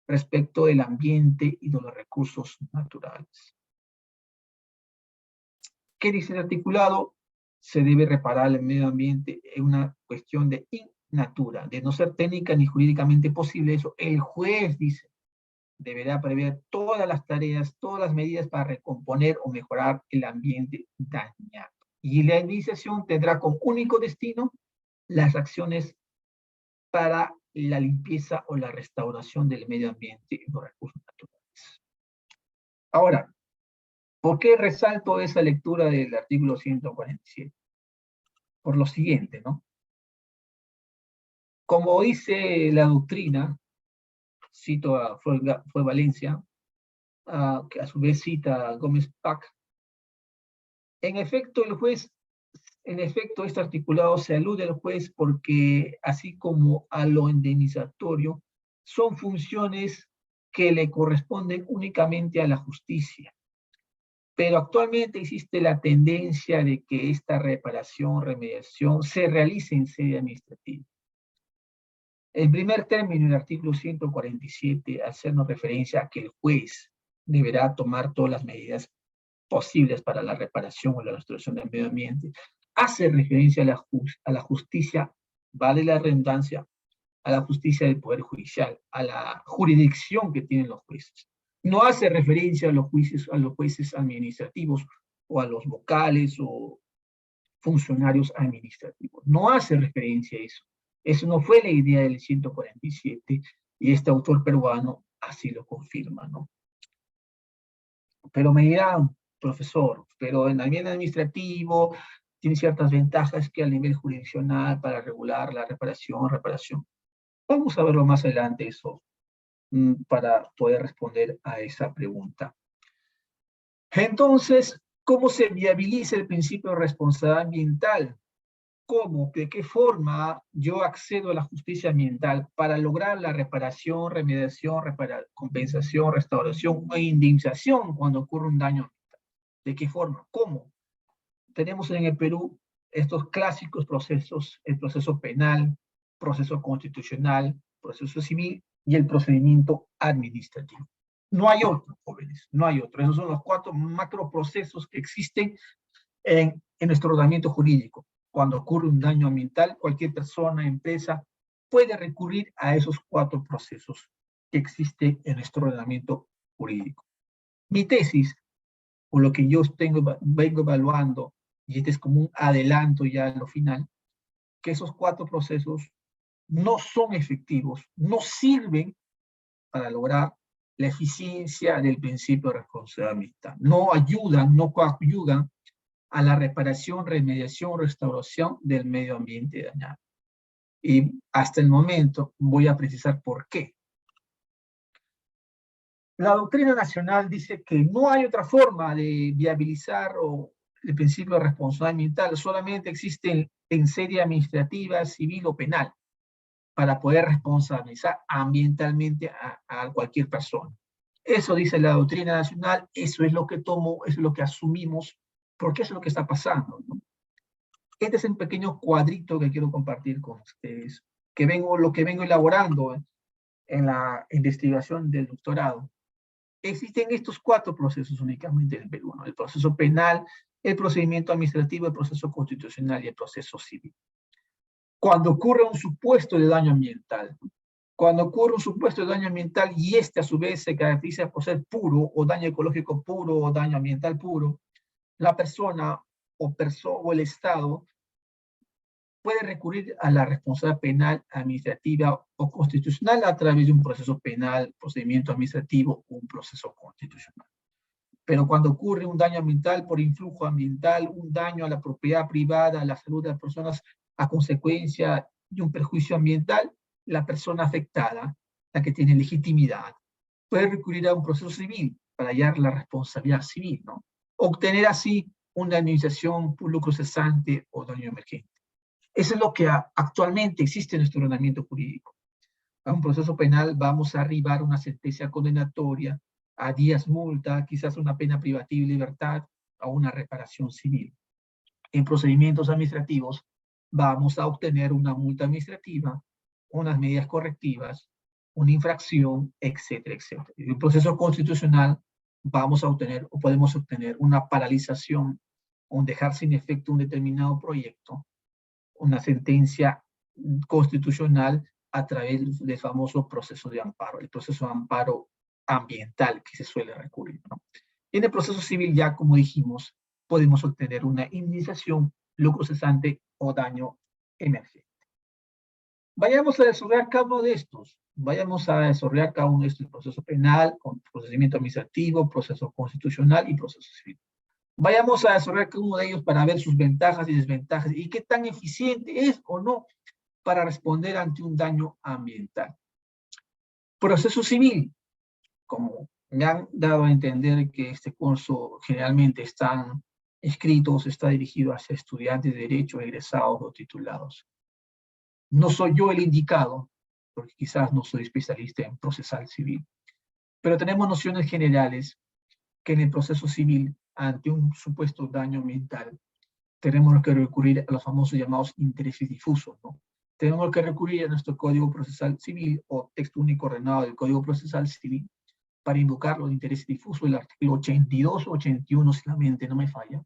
respecto del ambiente y de los recursos naturales. ¿Qué dice el articulado? Se debe reparar el medio ambiente en una cuestión de in natura, de no ser técnica ni jurídicamente posible eso. El juez dice, deberá prever todas las tareas, todas las medidas para recomponer o mejorar el ambiente dañado. Y la indemnización tendrá como único destino las acciones para la limpieza o la restauración del medio ambiente y los recursos naturales. Ahora, ¿por qué resalto esa lectura del artículo 147? Por lo siguiente, ¿no? Como dice la doctrina, cito a Fue Valencia, que a su vez cita a Gómez Pack, en efecto, este articulado se alude al juez porque, así como a lo indemnizatorio, son funciones que le corresponden únicamente a la justicia. Pero actualmente existe la tendencia de que esta reparación, remediación, se realice en sede administrativa. En primer término, el artículo 147 hacernos referencia a que el juez deberá tomar todas las medidas posibles para la reparación o la restauración del medio ambiente, hace referencia a la justicia, vale la redundancia, a la justicia del Poder Judicial, a la jurisdicción que tienen los jueces. No hace referencia a los jueces administrativos o a los vocales o funcionarios administrativos. No hace referencia a eso. Eso no fue la idea del 147 y este autor peruano así lo confirma, ¿no? Pero me dirán, profesor, pero en el nivel administrativo tiene ciertas ventajas que al nivel jurisdiccional para regular la reparación. Vamos a verlo más adelante eso para poder responder a esa pregunta. Entonces, ¿cómo se viabiliza el principio de responsabilidad ambiental? ¿Cómo? ¿De qué forma yo accedo a la justicia ambiental para lograr la reparación, remediación, compensación, restauración o indemnización cuando ocurre un daño ambiental? ¿De qué forma? ¿Cómo? Tenemos en el Perú estos clásicos procesos, el proceso penal, proceso constitucional, proceso civil y el procedimiento administrativo. No hay otro, jóvenes, no hay otro. Esos son los 4 macroprocesos que existen en nuestro ordenamiento jurídico. Cuando ocurre un daño ambiental, cualquier persona, empresa, puede recurrir a esos 4 procesos que existen en nuestro ordenamiento jurídico. Mi tesis, o lo que yo vengo evaluando, y este es como un adelanto ya a lo final, que esos 4 procesos no son efectivos, no sirven para lograr la eficiencia del principio de responsabilidad ambiental. No ayudan, no coadyuvan a la reparación, remediación, restauración del medio ambiente dañado. Y hasta el momento voy a precisar por qué. La doctrina nacional dice que no hay otra forma de viabilizar el principio de responsabilidad ambiental, solamente existe en sede administrativa, civil o penal, para poder responsabilizar ambientalmente a cualquier persona. Eso dice la doctrina nacional, eso es lo que tomo, eso es lo que asumimos, porque eso es lo que está pasando, ¿no? Este es un pequeño cuadrito que quiero compartir con ustedes, lo que vengo elaborando en la investigación del doctorado. Existen estos 4 procesos únicamente en el Perú, ¿no? El proceso penal, el procedimiento administrativo, el proceso constitucional y el proceso civil. Cuando ocurre un supuesto de daño ambiental, y este a su vez se caracteriza por ser puro, o daño ecológico puro, o daño ambiental puro, la persona o el Estado puede recurrir a la responsabilidad penal, administrativa o constitucional a través de un proceso penal, procedimiento administrativo o un proceso constitucional. Pero cuando ocurre un daño ambiental por influjo ambiental, un daño a la propiedad privada, a la salud de las personas a consecuencia de un perjuicio ambiental, la persona afectada, la que tiene legitimidad, puede recurrir a un proceso civil para hallar la responsabilidad civil, ¿no? Obtener así una indemnización por lucro cesante o daño emergente. Eso es lo que actualmente existe en nuestro ordenamiento jurídico. A un proceso penal vamos a arribar una sentencia condenatoria, a días multa, quizás una pena privativa de libertad, a una reparación civil. En procedimientos administrativos vamos a obtener una multa administrativa, unas medidas correctivas, una infracción, etcétera, etcétera. En un proceso constitucional vamos a obtener o podemos obtener una paralización o dejar sin efecto un determinado proyecto, una sentencia constitucional a través del famoso proceso de amparo, el proceso de amparo ambiental que se suele recurrir, ¿no? Y en el proceso civil ya, como dijimos, podemos obtener una indemnización, lucro cesante o daño emergente. Vayamos a desarrollar cada uno de estos. Proceso penal, procedimiento administrativo, proceso constitucional y proceso civil. Vayamos a desarrollar cada uno de ellos para ver sus ventajas y desventajas y qué tan eficiente es o no para responder ante un daño ambiental. Proceso civil. Como me han dado a entender que este curso generalmente está dirigido hacia estudiantes de derecho, egresados o titulados. No soy yo el indicado, porque quizás no soy especialista en procesal civil, pero tenemos nociones generales que en el proceso civil, ante un supuesto daño ambiental, tenemos que recurrir a los famosos llamados intereses difusos, ¿no? Tenemos que recurrir a nuestro Código Procesal Civil o texto único ordenado del Código Procesal Civil para invocar los intereses difusos del artículo 82 o 81, si la mente no me falla,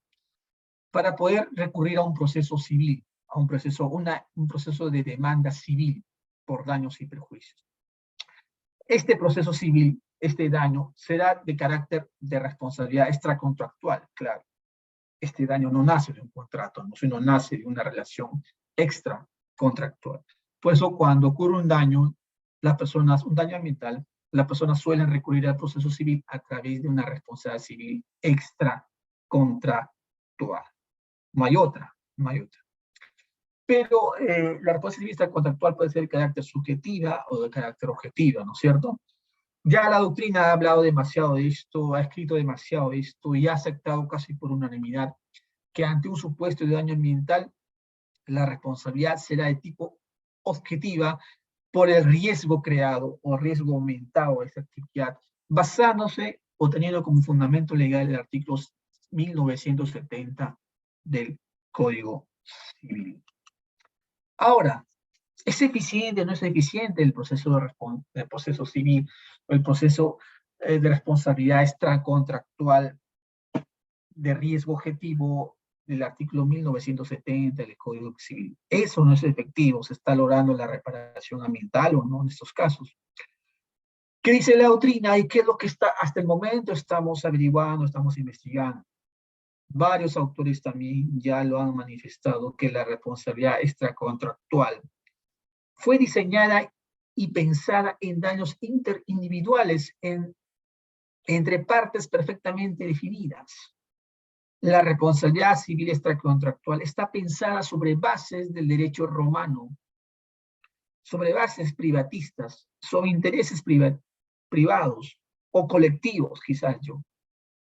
para poder recurrir a un proceso civil, a un proceso de demanda civil por daños y perjuicios. Este proceso civil, este daño, será de carácter de responsabilidad extracontractual, claro. Este daño no nace de un contrato, no, sino nace de una relación extracontractual. Por eso, cuando ocurre un daño, un daño ambiental, las personas suelen recurrir al proceso civil a través de una responsabilidad civil extracontractual. No hay otra, no hay otra. Pero la responsabilidad civil extracontractual puede ser de carácter subjetiva o de carácter objetiva, ¿no es cierto? Ya la doctrina ha hablado demasiado de esto, ha escrito demasiado de esto y ha aceptado casi por unanimidad que ante un supuesto de daño ambiental, la responsabilidad será de tipo objetiva por el riesgo creado o riesgo aumentado de esta actividad, basándose o teniendo como fundamento legal el artículo 1970 del Código Civil. Ahora, ¿es eficiente o no es eficiente el proceso proceso civil o el proceso de responsabilidad extracontractual de riesgo objetivo del artículo 1970 del Código Civil? Eso no es efectivo, se está logrando la reparación ambiental o no en estos casos. ¿Qué dice la doctrina y qué es lo que hasta el momento estamos averiguando, estamos investigando? Varios autores también ya lo han manifestado, que la responsabilidad extracontractual fue diseñada y pensada en daños interindividuales entre partes perfectamente definidas. La responsabilidad civil extracontractual está pensada sobre bases del derecho romano, sobre bases privatistas, sobre intereses privados o colectivos, quizás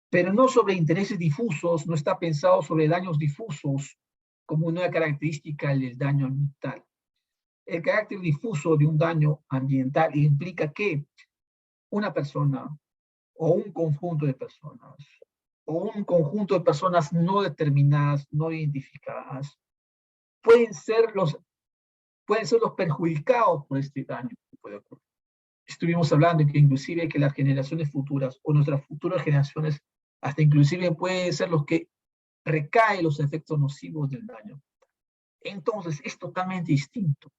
pero no sobre intereses difusos, no está pensado sobre daños difusos como una característica del daño ambiental. El carácter difuso de un daño ambiental implica que una persona o un conjunto de personas o un conjunto de personas no determinadas, no identificadas, pueden ser los perjudicados por este daño que puede ocurrir. Estuvimos hablando que inclusive que las generaciones futuras o nuestras futuras generaciones hasta inclusive pueden ser los que recaen los efectos nocivos del daño. Entonces es totalmente distinto.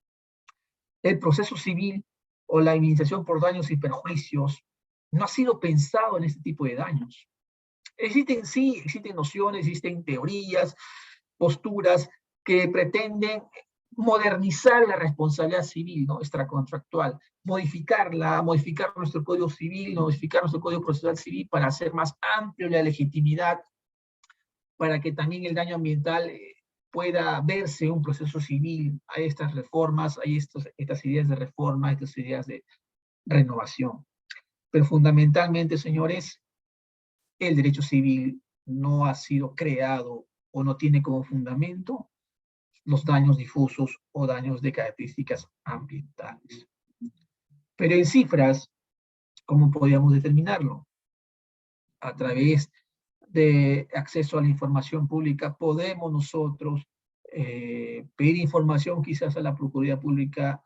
El proceso civil o la indemnización por daños y perjuicios no ha sido pensado en este tipo de daños. Existen nociones, existen teorías, posturas que pretenden modernizar la responsabilidad civil, ¿no? Extracontractual, modificarla, modificar nuestro Código Civil, modificar nuestro Código Procesal Civil para hacer más amplio la legitimidad, para que también el daño ambiental pueda verse un proceso civil. Hay estas reformas, hay estas ideas de reforma, estas ideas de renovación. Pero fundamentalmente, señores, el derecho civil no ha sido creado o no tiene como fundamento los daños difusos o daños de características ambientales. Pero en cifras, ¿cómo podríamos determinarlo? A través de acceso a la información pública, podemos nosotros pedir información quizás a la Procuraduría Pública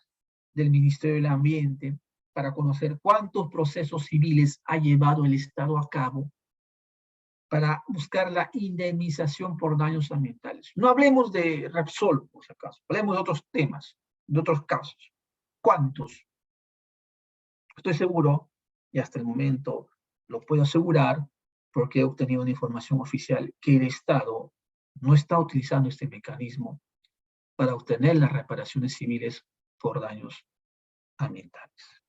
del Ministerio del Ambiente para conocer cuántos procesos civiles ha llevado el Estado a cabo para buscar la indemnización por daños ambientales. No hablemos de Repsol, por si acaso, hablemos de otros temas, de otros casos. ¿Cuántos? Estoy seguro, y hasta el momento lo puedo asegurar, porque he obtenido una información oficial, que el Estado no está utilizando este mecanismo para obtener las reparaciones civiles por daños ambientales.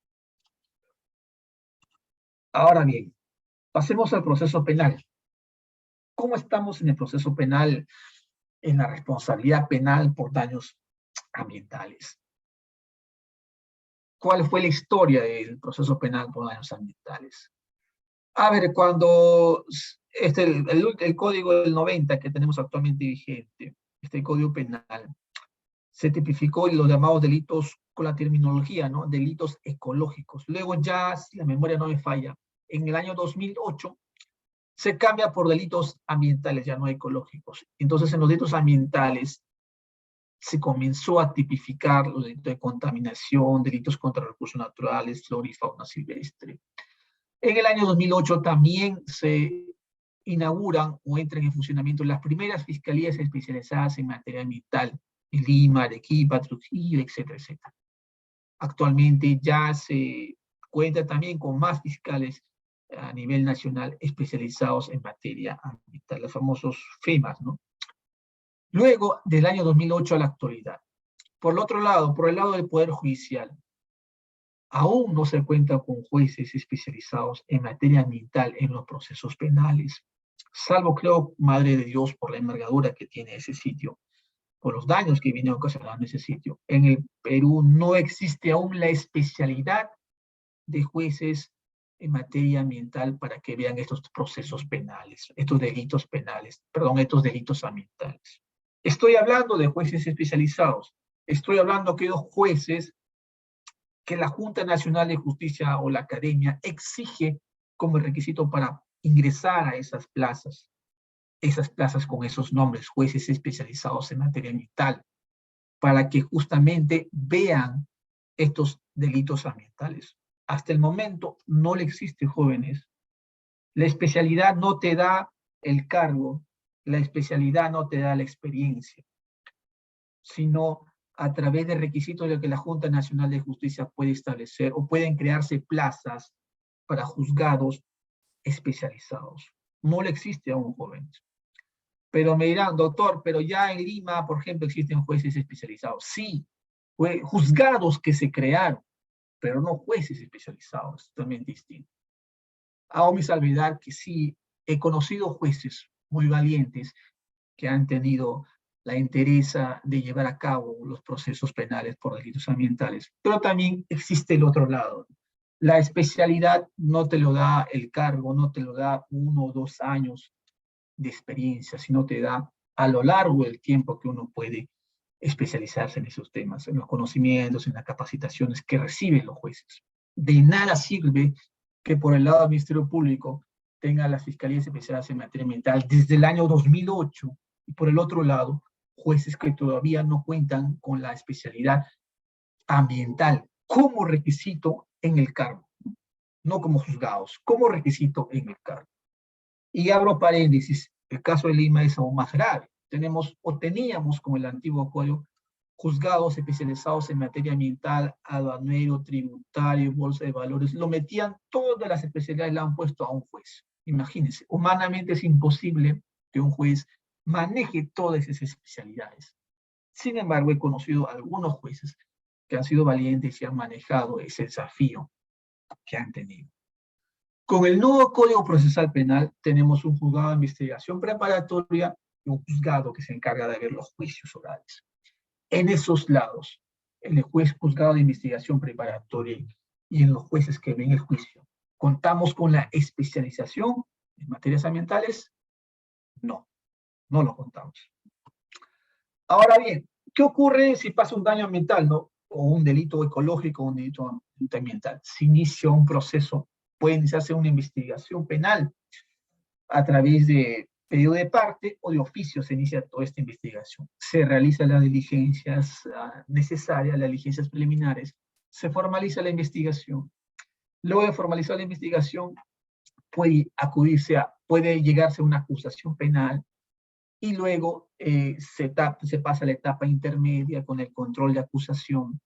Ahora bien, pasemos al proceso penal. ¿Cómo estamos en el proceso penal, en la responsabilidad penal por daños ambientales? ¿Cuál fue la historia del proceso penal por daños ambientales? A ver, cuando el código del 90 que tenemos actualmente vigente, este código penal, se tipificó los llamados delitos con la terminología, ¿no? Delitos ecológicos. Luego ya, si la memoria no me falla, en el año 2008 se cambia por delitos ambientales, ya no ecológicos. Entonces, en los delitos ambientales se comenzó a tipificar los delitos de contaminación, delitos contra recursos naturales, flora y fauna silvestre. En el año 2008 también se inauguran o entran en funcionamiento las primeras fiscalías especializadas en materia ambiental en Lima, Arequipa, Trujillo, etcétera, etcétera. Actualmente ya se cuenta también con más fiscales a nivel nacional especializados en materia ambiental, los famosos FEMAS, ¿no? Luego, del año 2008 a la actualidad. Por el otro lado, por el lado del Poder Judicial, aún no se cuenta con jueces especializados en materia ambiental en los procesos penales, salvo, creo, Madre de Dios, por la envergadura que tiene ese sitio, por los daños que viene ocasionando ese sitio. En el Perú no existe aún la especialidad de jueces en materia ambiental para que vean estos procesos penales, estos delitos penales, perdón, estos delitos ambientales. Estoy hablando de jueces especializados, estoy hablando de aquellos jueces que la Junta Nacional de Justicia o la Academia exige como requisito para ingresar a esas plazas con esos nombres, jueces especializados en materia ambiental, para que justamente vean estos delitos ambientales. Hasta el momento no le existe, jóvenes. La especialidad no te da el cargo, la especialidad no te da la experiencia, sino a través de requisitos de lo que la Junta Nacional de Justicia puede establecer, o pueden crearse plazas para juzgados especializados. No le existe aún, jóvenes. Pero me dirán, doctor, pero ya en Lima, por ejemplo, existen jueces especializados. Sí, juzgados que se crearon, pero no jueces especializados, totalmente distinto. Hago mi salvedad que sí, he conocido jueces muy valientes que han tenido la entereza de llevar a cabo los procesos penales por delitos ambientales, pero también existe el otro lado. La especialidad no te lo da el cargo, no te lo da 1 o 2 años de experiencia, sino te da a lo largo del tiempo que uno puede especializarse en esos temas, en los conocimientos, en las capacitaciones que reciben los jueces. De nada sirve que por el lado del Ministerio Público tenga las fiscalías especializadas en materia ambiental desde el año 2008, y por el otro lado, jueces que todavía no cuentan con la especialidad ambiental como requisito en el cargo, no como juzgados, como requisito en el cargo. Y abro paréntesis, el caso de Lima es aún más grave. Tenemos o teníamos, como el antiguo código, juzgados especializados en materia ambiental, aduanero, tributario, bolsa de valores, lo metían, todas las especialidades la han puesto a un juez. Imagínense, humanamente es imposible que un juez maneje todas esas especialidades. Sin embargo, he conocido a algunos jueces que han sido valientes y han manejado ese desafío que han tenido. Con el nuevo Código Procesal Penal tenemos un juzgado de investigación preparatoria y un juzgado que se encarga de ver los juicios orales. En esos lados, en el juez juzgado de investigación preparatoria y en los jueces que ven el juicio, ¿contamos con la especialización en materias ambientales? No, no lo contamos. Ahora bien, ¿qué ocurre si pasa un daño ambiental, no? O un delito ecológico o un delito ambiental? Se inicia un proceso, puede iniciarse una investigación penal a través de pedido de parte o de oficio. Se inicia toda esta investigación. Se realizan las diligencias necesarias, las diligencias preliminares, se formaliza la investigación. Luego de formalizar la investigación, puede llegarse a una acusación penal, y luego se pasa a la etapa intermedia con el control de acusación.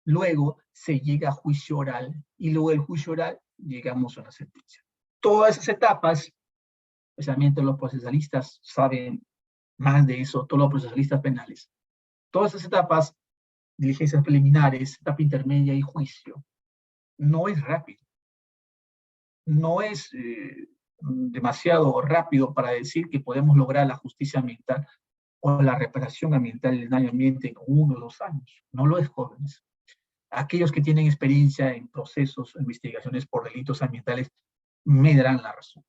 Luego se llega a juicio oral, y luego del juicio oral llegamos a una sentencia. Todas esas etapas, especialmente los procesalistas saben más de eso, todos los procesalistas penales, todas esas etapas, diligencias preliminares, etapa intermedia y juicio, no es rápido. No es demasiado rápido para decir que podemos lograr la justicia ambiental o la reparación ambiental del daño ambiente en 1 o 2 años. No lo es, jóvenes. Aquellos que tienen experiencia en procesos, investigaciones por delitos ambientales, me darán la razón.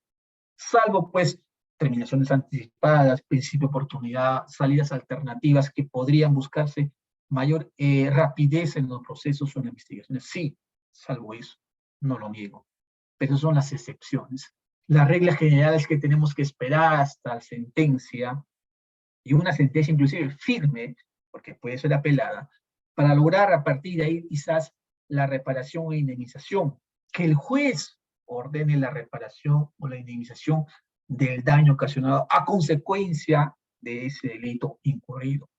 Salvo, pues, terminaciones anticipadas, principio de oportunidad, salidas alternativas que podrían buscarse mayor rapidez en los procesos o en las investigaciones. Sí, salvo eso, no lo niego. Pero son las excepciones. La regla general es que tenemos que esperar hasta la sentencia, y una sentencia inclusive firme, porque puede ser apelada, para lograr a partir de ahí quizás la reparación o indemnización. Que el juez ordene la reparación o la indemnización del daño ocasionado a consecuencia de ese delito incurrido.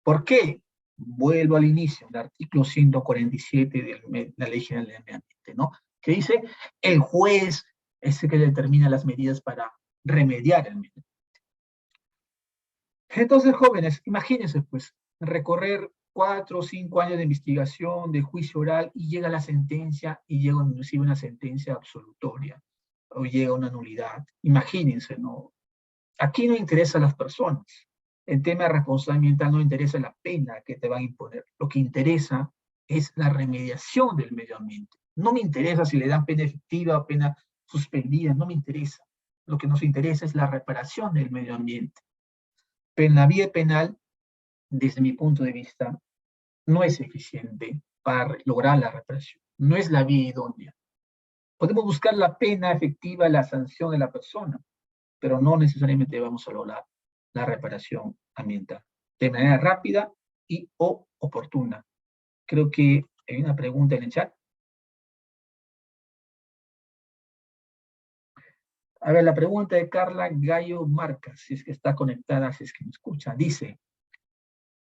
¿Por qué? Vuelvo al inicio, el artículo 147 de la Ley General del Medio Ambiente, ¿no? Que dice, el juez es el que determina las medidas para remediar el medio ambiente. Entonces, jóvenes, imagínense, pues, recorrer 4 o 5 años de investigación, de juicio oral, y llega la sentencia, y llega inclusive una sentencia absolutoria, o llega una nulidad. Imagínense, ¿no? Aquí no interesa a las personas. El tema de responsabilidad ambiental no interesa la pena que te van a imponer. Lo que interesa es la remediación del medio ambiente. No me interesa si le dan pena efectiva o pena suspendida, no me interesa. Lo que nos interesa es la reparación del medio ambiente. Pero la vía penal, desde mi punto de vista, no es eficiente para lograr la reparación. No es la vía idónea. Podemos buscar la pena efectiva, la sanción de la persona, pero no necesariamente vamos a lograr la reparación ambiental de manera rápida y o oportuna. Creo que hay una pregunta en el chat. A ver, la pregunta de Carla Gallo Marcas, si es que está conectada, si es que me escucha, dice,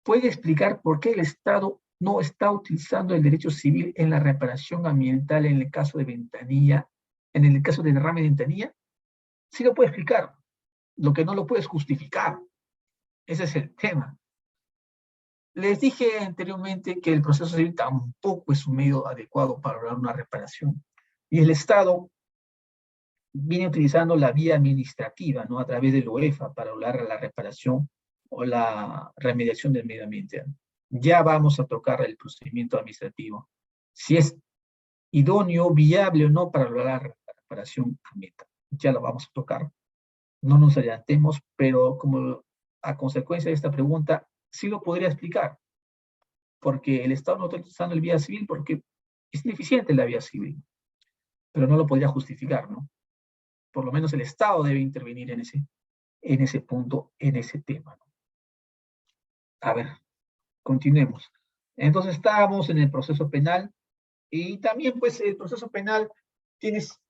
¿puede explicar por qué el Estado no está utilizando el derecho civil en la reparación ambiental en el caso de ventanilla, en el caso de derrame de ventanilla? Sí lo puede explicar, lo que no lo puede es justificar. Ese es el tema. Les dije anteriormente que el proceso civil tampoco es un medio adecuado para lograr una reparación. Y el Estado viene utilizando la vía administrativa, ¿no? A través de la UEFA para lograr la reparación o la remediación del medio ambiente. Ya vamos a tocar el procedimiento administrativo. Si es idóneo, viable o no para lograr la reparación ambiental. Ya lo vamos a tocar. No nos adelantemos, pero como a consecuencia de esta pregunta, sí lo podría explicar. Porque el Estado no está utilizando el vía civil porque es ineficiente la vía civil, pero no lo podría justificar, ¿no? Por lo menos el Estado debe intervenir en ese punto, en ese tema, ¿no? A ver, continuemos. Entonces estábamos en el proceso penal y también pues el proceso penal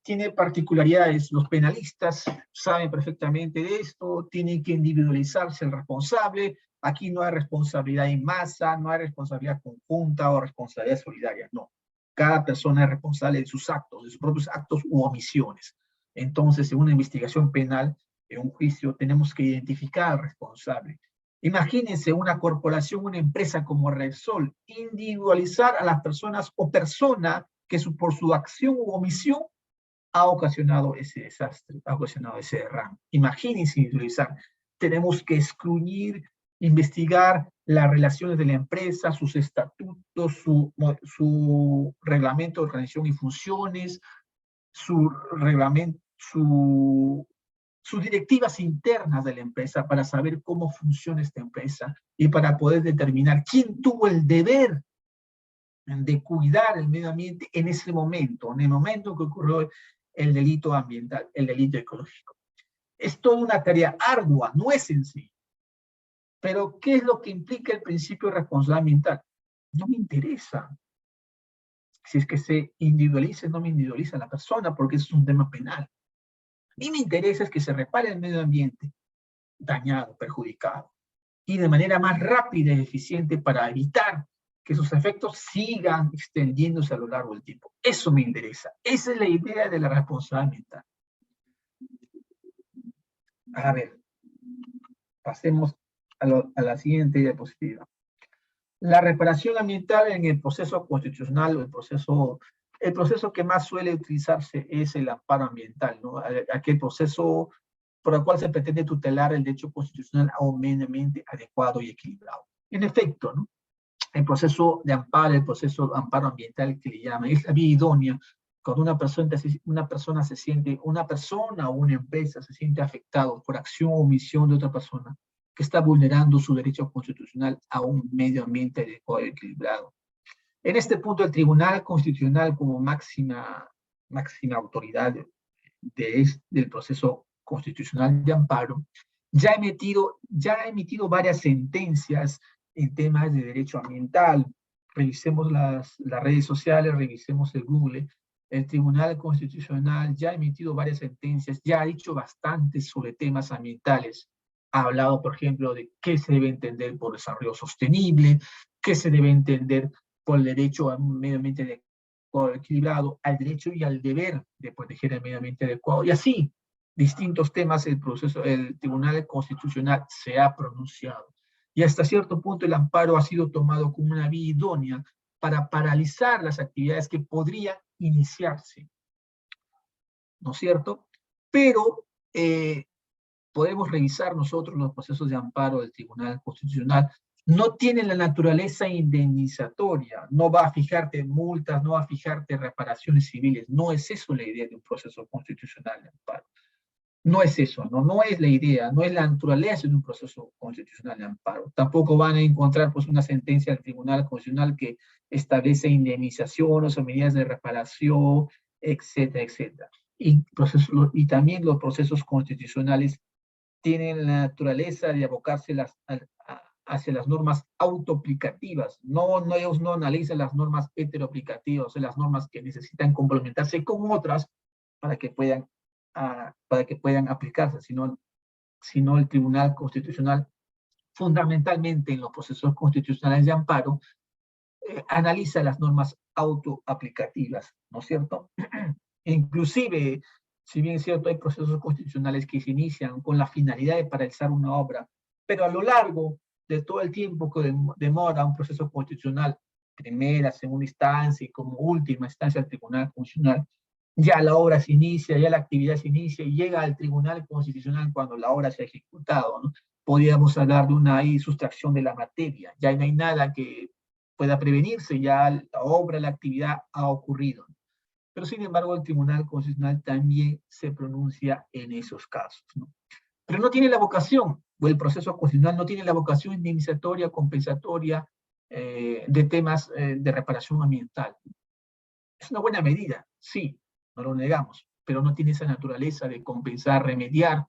tiene particularidades. Los penalistas saben perfectamente de esto, tienen que individualizarse el responsable. Aquí no hay responsabilidad en masa, no hay responsabilidad conjunta o responsabilidad solidaria, no. Cada persona es responsable de sus actos, de sus propios actos u omisiones. Entonces, en una investigación penal, en un juicio, tenemos que identificar al responsable. Imagínense una corporación, una empresa como Repsol, individualizar a las personas o persona que por su acción u omisión ha ocasionado ese desastre, ha ocasionado ese derrame. Imagínense individualizar. Tenemos que escruñir, investigar las relaciones de la empresa, sus estatutos, su reglamento de organización y funciones, su reglamento, sus directivas internas de la empresa para saber cómo funciona esta empresa y para poder determinar quién tuvo el deber de cuidar el medio ambiente en ese momento, en el momento que ocurrió el delito ambiental, el delito ecológico. Es toda una tarea ardua, no es sencillo. Pero, ¿qué es lo que implica el principio de responsabilidad ambiental? No me interesa. Si es que se individualiza, no me individualiza la persona, porque eso es un tema penal. A mí me interesa es que se repare el medio ambiente dañado, perjudicado, y de manera más rápida y eficiente para evitar que sus efectos sigan extendiéndose a lo largo del tiempo. Eso me interesa. Esa es la idea de la responsabilidad ambiental. A ver, pasemos a la siguiente diapositiva. La reparación ambiental en el proceso constitucional o el proceso que más suele utilizarse es el amparo ambiental, ¿no? Aquel proceso por el cual se pretende tutelar el derecho constitucional a un medio ambiente adecuado y equilibrado. En efecto, ¿no? El proceso de amparo ambiental que le llaman, es la vía idónea cuando una persona o una empresa se siente afectado por acción o omisión de otra persona que está vulnerando su derecho constitucional a un medio ambiente adecuado y equilibrado. En este punto, el Tribunal Constitucional, como máxima autoridad del proceso constitucional de amparo, ya ha emitido varias sentencias en temas de derecho ambiental. Revisemos las redes sociales, revisemos el Google, El Tribunal Constitucional ya ha emitido varias sentencias, ya ha dicho bastante sobre temas ambientales. Ha hablado, por ejemplo, de qué se debe entender por desarrollo sostenible, qué se debe entender por el derecho a un medio ambiente equilibrado, al derecho y al deber de proteger el medio ambiente adecuado. Y así, distintos temas, el Tribunal Constitucional se ha pronunciado. Y hasta cierto punto el amparo ha sido tomado como una vía idónea para paralizar las actividades que podrían iniciarse, ¿no es cierto? Pero podemos revisar nosotros los procesos de amparo del Tribunal Constitucional. No tienen la naturaleza indemnizatoria, no va a fijarte multas, no va a fijarte reparaciones civiles. No es eso la idea de un proceso constitucional de amparo. No es eso, no es la idea, no es la naturaleza de un proceso constitucional de amparo. Tampoco van a encontrar pues, una sentencia del Tribunal Constitucional que establece indemnizaciones o medidas de reparación, etcétera, etcétera. Y también los procesos constitucionales tienen la naturaleza de abocarse hacia las normas autoaplicativas. Ellos no analizan las normas heteroaplicativas, o sea, las normas que necesitan complementarse con otras para que puedan aplicarse, sino el Tribunal Constitucional, fundamentalmente en los procesos constitucionales de amparo, analiza las normas autoaplicativas, ¿no es cierto? Inclusive, si bien es cierto, hay procesos constitucionales que se inician con la finalidad de paralizar una obra, pero a lo largo de todo el tiempo que demora un proceso constitucional, primera, segunda instancia y como última instancia al Tribunal Constitucional, ya la obra se inicia, ya la actividad se inicia y llega al Tribunal Constitucional cuando la obra se ha ejecutado, ¿no? Podríamos hablar de una sustracción de la materia, ya no hay nada que pueda prevenirse, ya la obra, la actividad ha ocurrido. Pero sin embargo el Tribunal Constitucional también se pronuncia en esos casos, ¿no? Pero no tiene la vocación, o el proceso constitucional no tiene la vocación indemnizatoria, compensatoria de temas de reparación ambiental. Es una buena medida, sí, no lo negamos, pero no tiene esa naturaleza de compensar, remediar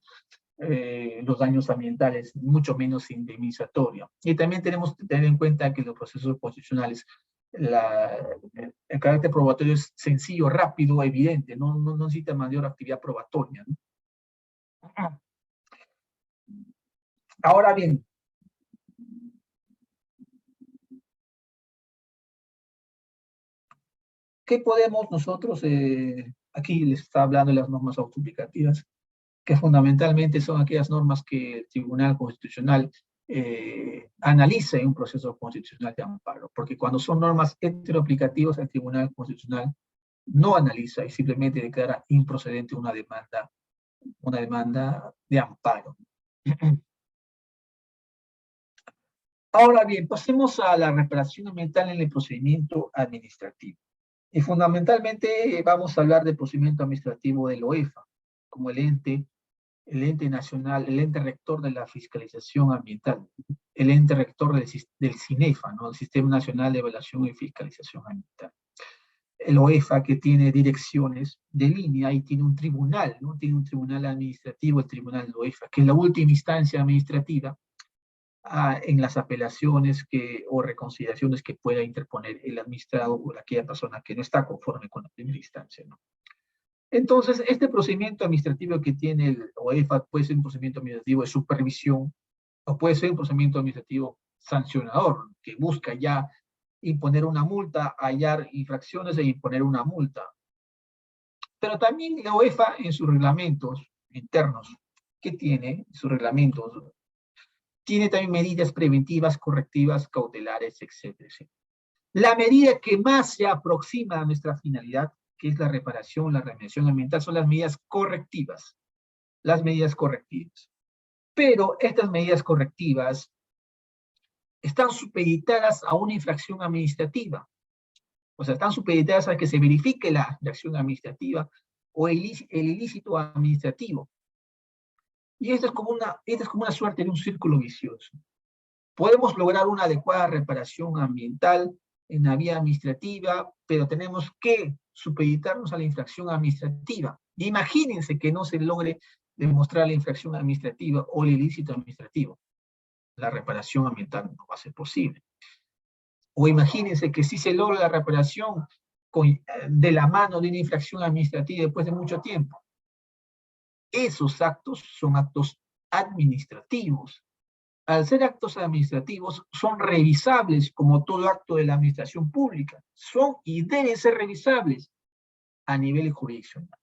los daños ambientales, mucho menos indemnizatoria. Y también tenemos que tener en cuenta que los procesos constitucionales, el carácter probatorio es sencillo, rápido, evidente, no necesita mayor actividad probatoria, ¿no? Ahora bien, ¿qué podemos nosotros, aquí les está hablando de las normas autoaplicativas, que fundamentalmente son aquellas normas que el Tribunal Constitucional analiza en un proceso constitucional de amparo, porque cuando son normas heteroaplicativas, el Tribunal Constitucional no analiza y simplemente declara improcedente una demanda de amparo. Ahora bien, pasemos a la reparación ambiental en el procedimiento administrativo. Y fundamentalmente vamos a hablar del procedimiento administrativo del OEFA, como el ente nacional, el ente rector de la fiscalización ambiental, el ente rector del CINEFA, ¿no? El Sistema Nacional de Evaluación y Fiscalización Ambiental. El OEFA, que tiene direcciones de línea y tiene un tribunal, ¿no? Tiene un tribunal administrativo, el tribunal de OEFA, que es la última instancia administrativa en las apelaciones o reconciliaciones que pueda interponer el administrado o aquella persona que no está conforme con la primera instancia, ¿no? Entonces, este procedimiento administrativo que tiene el OEFA puede ser un procedimiento administrativo de supervisión o puede ser un procedimiento administrativo sancionador, que busca ya imponer una multa, hallar infracciones e imponer una multa. Pero también la OEFA en sus reglamentos internos, que tiene sus reglamentos, tiene también medidas preventivas, correctivas, cautelares, etcétera, etcétera. La medida que más se aproxima a nuestra finalidad, que es la reparación, la remediación ambiental, son las medidas correctivas. Las medidas correctivas. Pero estas medidas correctivas están supeditadas a una infracción administrativa. O sea, están supeditadas a que se verifique la infracción administrativa o el ilícito administrativo. Y esto es como una suerte de un círculo vicioso. Podemos lograr una adecuada reparación ambiental en la vía administrativa, pero tenemos que supeditarnos a la infracción administrativa. Y imagínense que no se logre demostrar la infracción administrativa o el ilícito administrativo. La reparación ambiental no va a ser posible. O imagínense que si se logra la reparación, de la mano de una infracción administrativa después de mucho tiempo. Esos actos son actos administrativos. Al ser actos administrativos, son revisables como todo acto de la administración pública. Son y deben ser revisables a nivel jurisdiccional.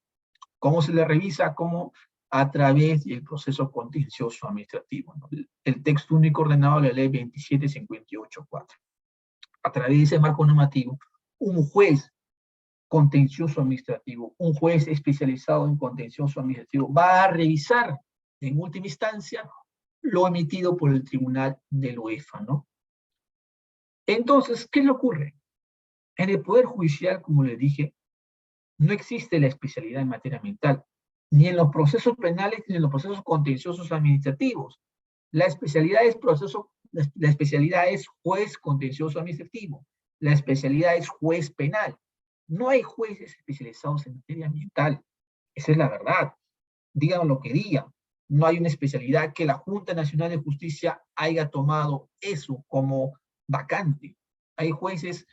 ¿Cómo se le revisa? Como a través del proceso contencioso administrativo, ¿no? El texto único ordenado de la ley 2758.4. A través de ese marco normativo, un juez contencioso administrativo, un juez especializado en contencioso administrativo, va a revisar en última instancia lo emitido por el tribunal del UEFA, ¿no? Entonces, ¿qué le ocurre? En el Poder Judicial, como le dije, no existe la especialidad en materia ambiental, ni en los procesos penales, ni en los procesos contenciosos administrativos. La especialidad es juez contencioso administrativo. La especialidad es juez penal. No hay jueces especializados en materia ambiental. Esa es la verdad. Digan lo que digan. No hay una especialidad que la Junta Nacional de Justicia haya tomado eso como vacante. Hay jueces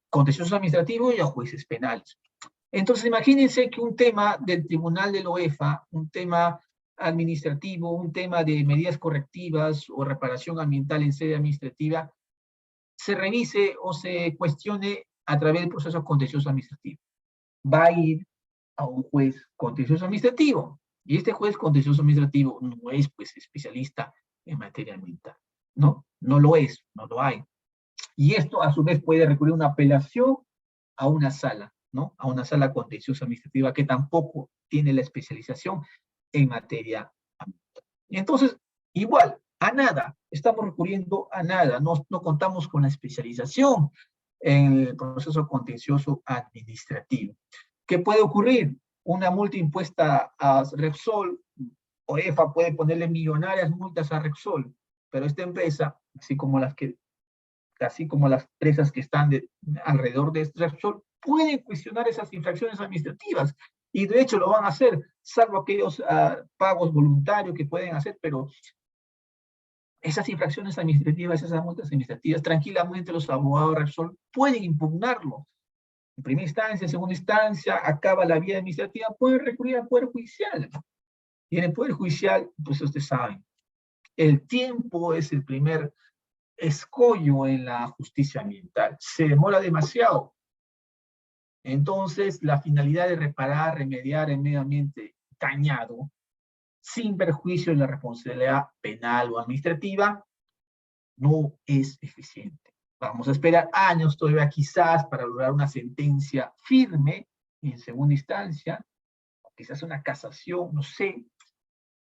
contenciosos administrativos y hay jueces penales. Entonces, imagínense que un tema del Tribunal de la UEFA, un tema administrativo, un tema de medidas correctivas o reparación ambiental en sede administrativa, se revise o se cuestione a través del proceso contencioso administrativo. Va a ir a un juez contencioso administrativo, y este juez contencioso administrativo no es, pues, especialista en materia ambiental. No lo es, no lo hay. Y esto, a su vez, puede recurrir a una apelación a una sala, ¿no? A una sala contenciosa administrativa que tampoco tiene la especialización en materia ambiental. Entonces, igual, a nada, estamos recurriendo a nada, no contamos con la especialización en el proceso contencioso administrativo. ¿Qué puede ocurrir? Una multa impuesta a Repsol, OEFA puede ponerle millonarias multas a Repsol, pero esta empresa, así como las empresas que están alrededor de Repsol, pueden cuestionar esas infracciones administrativas, y de hecho lo van a hacer, salvo aquellos pagos voluntarios que pueden hacer, pero esas infracciones administrativas, esas multas administrativas, tranquilamente los abogados de Repsol pueden impugnarlo. En primera instancia, en segunda instancia, acaba la vía administrativa, pueden recurrir al Poder Judicial. Y en el Poder Judicial, pues ustedes saben, el tiempo es el primer escollo en la justicia ambiental. Se demora demasiado. Entonces, la finalidad de reparar, remediar el medio ambiente dañado, sin perjuicio de la responsabilidad penal o administrativa, no es eficiente. Vamos a esperar años todavía quizás para lograr una sentencia firme en segunda instancia, o quizás una casación, no sé,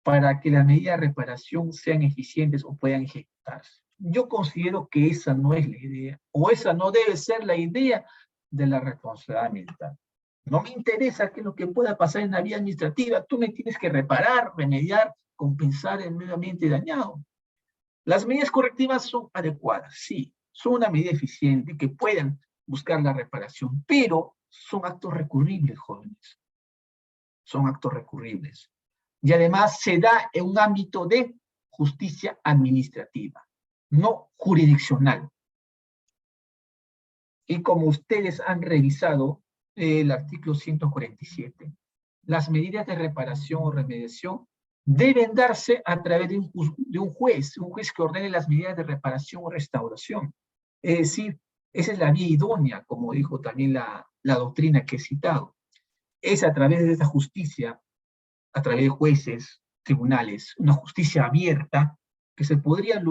para que las medidas de reparación sean eficientes o puedan ejecutarse. Yo considero que esa no es la idea, o esa no debe ser la idea de la responsabilidad ambiental. No me interesa qué es lo que pueda pasar en la vía administrativa, tú me tienes que reparar, remediar, compensar el medio ambiente dañado. Las medidas correctivas son adecuadas, sí, son una medida eficiente que puedan buscar la reparación, pero son actos recurribles, jóvenes. Son actos recurribles. Y además se da en un ámbito de justicia administrativa, no jurisdiccional. Y como ustedes han revisado el artículo 147, las medidas de reparación o remediación deben darse a través de un juez que ordene las medidas de reparación o restauración. Es decir, esa es la vía idónea, como dijo también la doctrina que he citado. Es a través de esta justicia, a través de jueces, tribunales, una justicia abierta, que se podría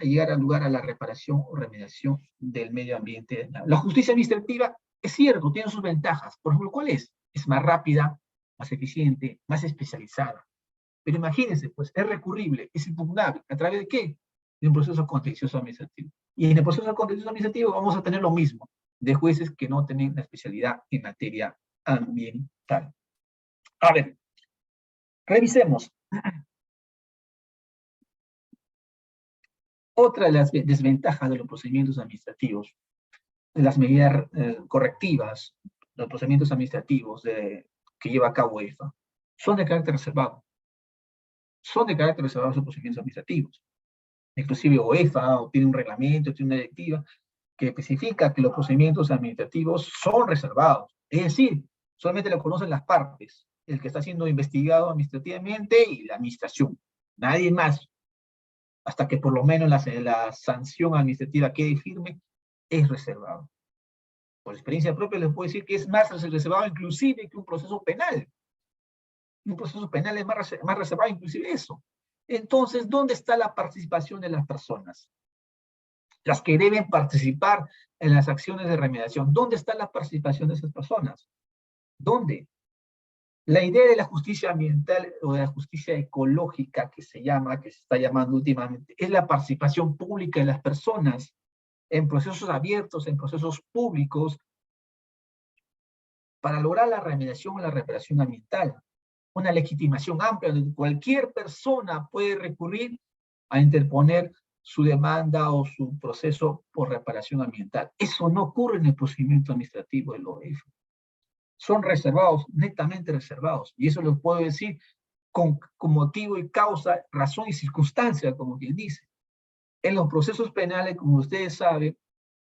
llegar al lugar a la reparación o remediación del medio ambiente. La justicia administrativa, es cierto, tiene sus ventajas. Por ejemplo, ¿cuál es? Es más rápida, más eficiente, más especializada. Pero imagínense, pues, es recurrible, es impugnable. ¿A través de qué? De un proceso contencioso administrativo. Y en el proceso contencioso administrativo vamos a tener lo mismo, de jueces que no tienen la especialidad en materia ambiental. A ver, revisemos. Otra de las desventajas de los procedimientos administrativos, de las medidas correctivas, los procedimientos administrativos que lleva a cabo EFA, son de carácter reservado. Son de carácter reservado los procedimientos administrativos. Inclusive OEFA tiene un reglamento, tiene una directiva, que especifica que los procedimientos administrativos son reservados. Es decir, solamente lo conocen las partes, el que está siendo investigado administrativamente y la administración. Nadie más, hasta que por lo menos la sanción administrativa quede firme, es reservado. Por experiencia propia les puedo decir que es más reservado inclusive que un proceso penal. Un proceso penal es más reservado inclusive eso. Entonces, ¿dónde está la participación de las personas? Las que deben participar en las acciones de remediación. ¿Dónde está la participación de esas personas? ¿Dónde? La idea de la justicia ambiental o de la justicia ecológica que se está llamando últimamente, es la participación pública de las personas en procesos abiertos, en procesos públicos, para lograr la remediación o la reparación ambiental. Una legitimación amplia donde cualquier persona puede recurrir a interponer su demanda o su proceso por reparación ambiental. Eso no ocurre en el procedimiento administrativo del OEF. Son reservados, netamente reservados, y eso lo puedo decir con motivo y causa, razón y circunstancia, como quien dice. En los procesos penales, como ustedes saben,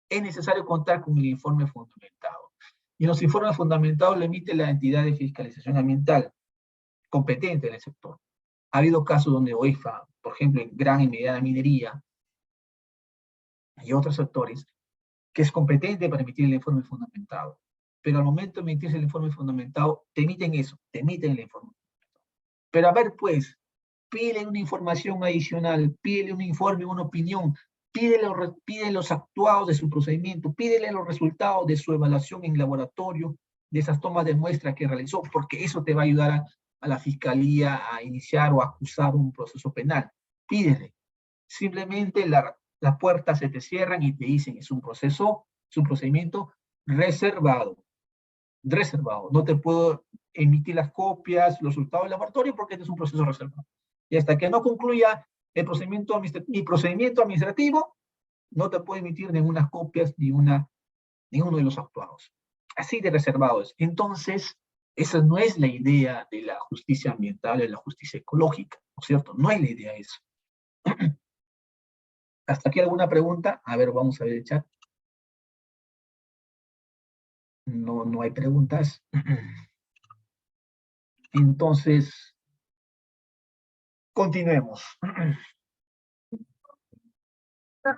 es necesario contar con el informe fundamentado. Y los informes fundamentados lo emite la entidad de fiscalización ambiental competente en el sector. Ha habido casos donde OEFA, por ejemplo, en gran y mediana minería, y otros sectores, que es competente para emitir el informe fundamentado. Pero al momento de emitirse el informe fundamentado, te emiten eso, te emiten el informe. Pero a ver, pues, pídele una información adicional, pídele un informe, una opinión, pídele los actuados de su procedimiento, pídele los resultados de su evaluación en laboratorio, de esas tomas de muestra que realizó, porque eso te va a ayudar a la fiscalía a iniciar o acusar un proceso penal. Pídele. Simplemente las puertas se te cierran y te dicen, es un procedimiento reservado. Reservado. No te puedo emitir las copias, los resultados del laboratorio porque este es un proceso reservado. Y hasta que no concluya mi procedimiento administrativo, no te puedo emitir ninguna copias ni uno de los actuados. Así de reservado es. Entonces, esa no es la idea de la justicia ambiental, de la justicia ecológica, ¿no es cierto? No es la idea eso. ¿Hasta aquí alguna pregunta? A ver, vamos a ver el chat. No hay preguntas. Entonces, continuemos.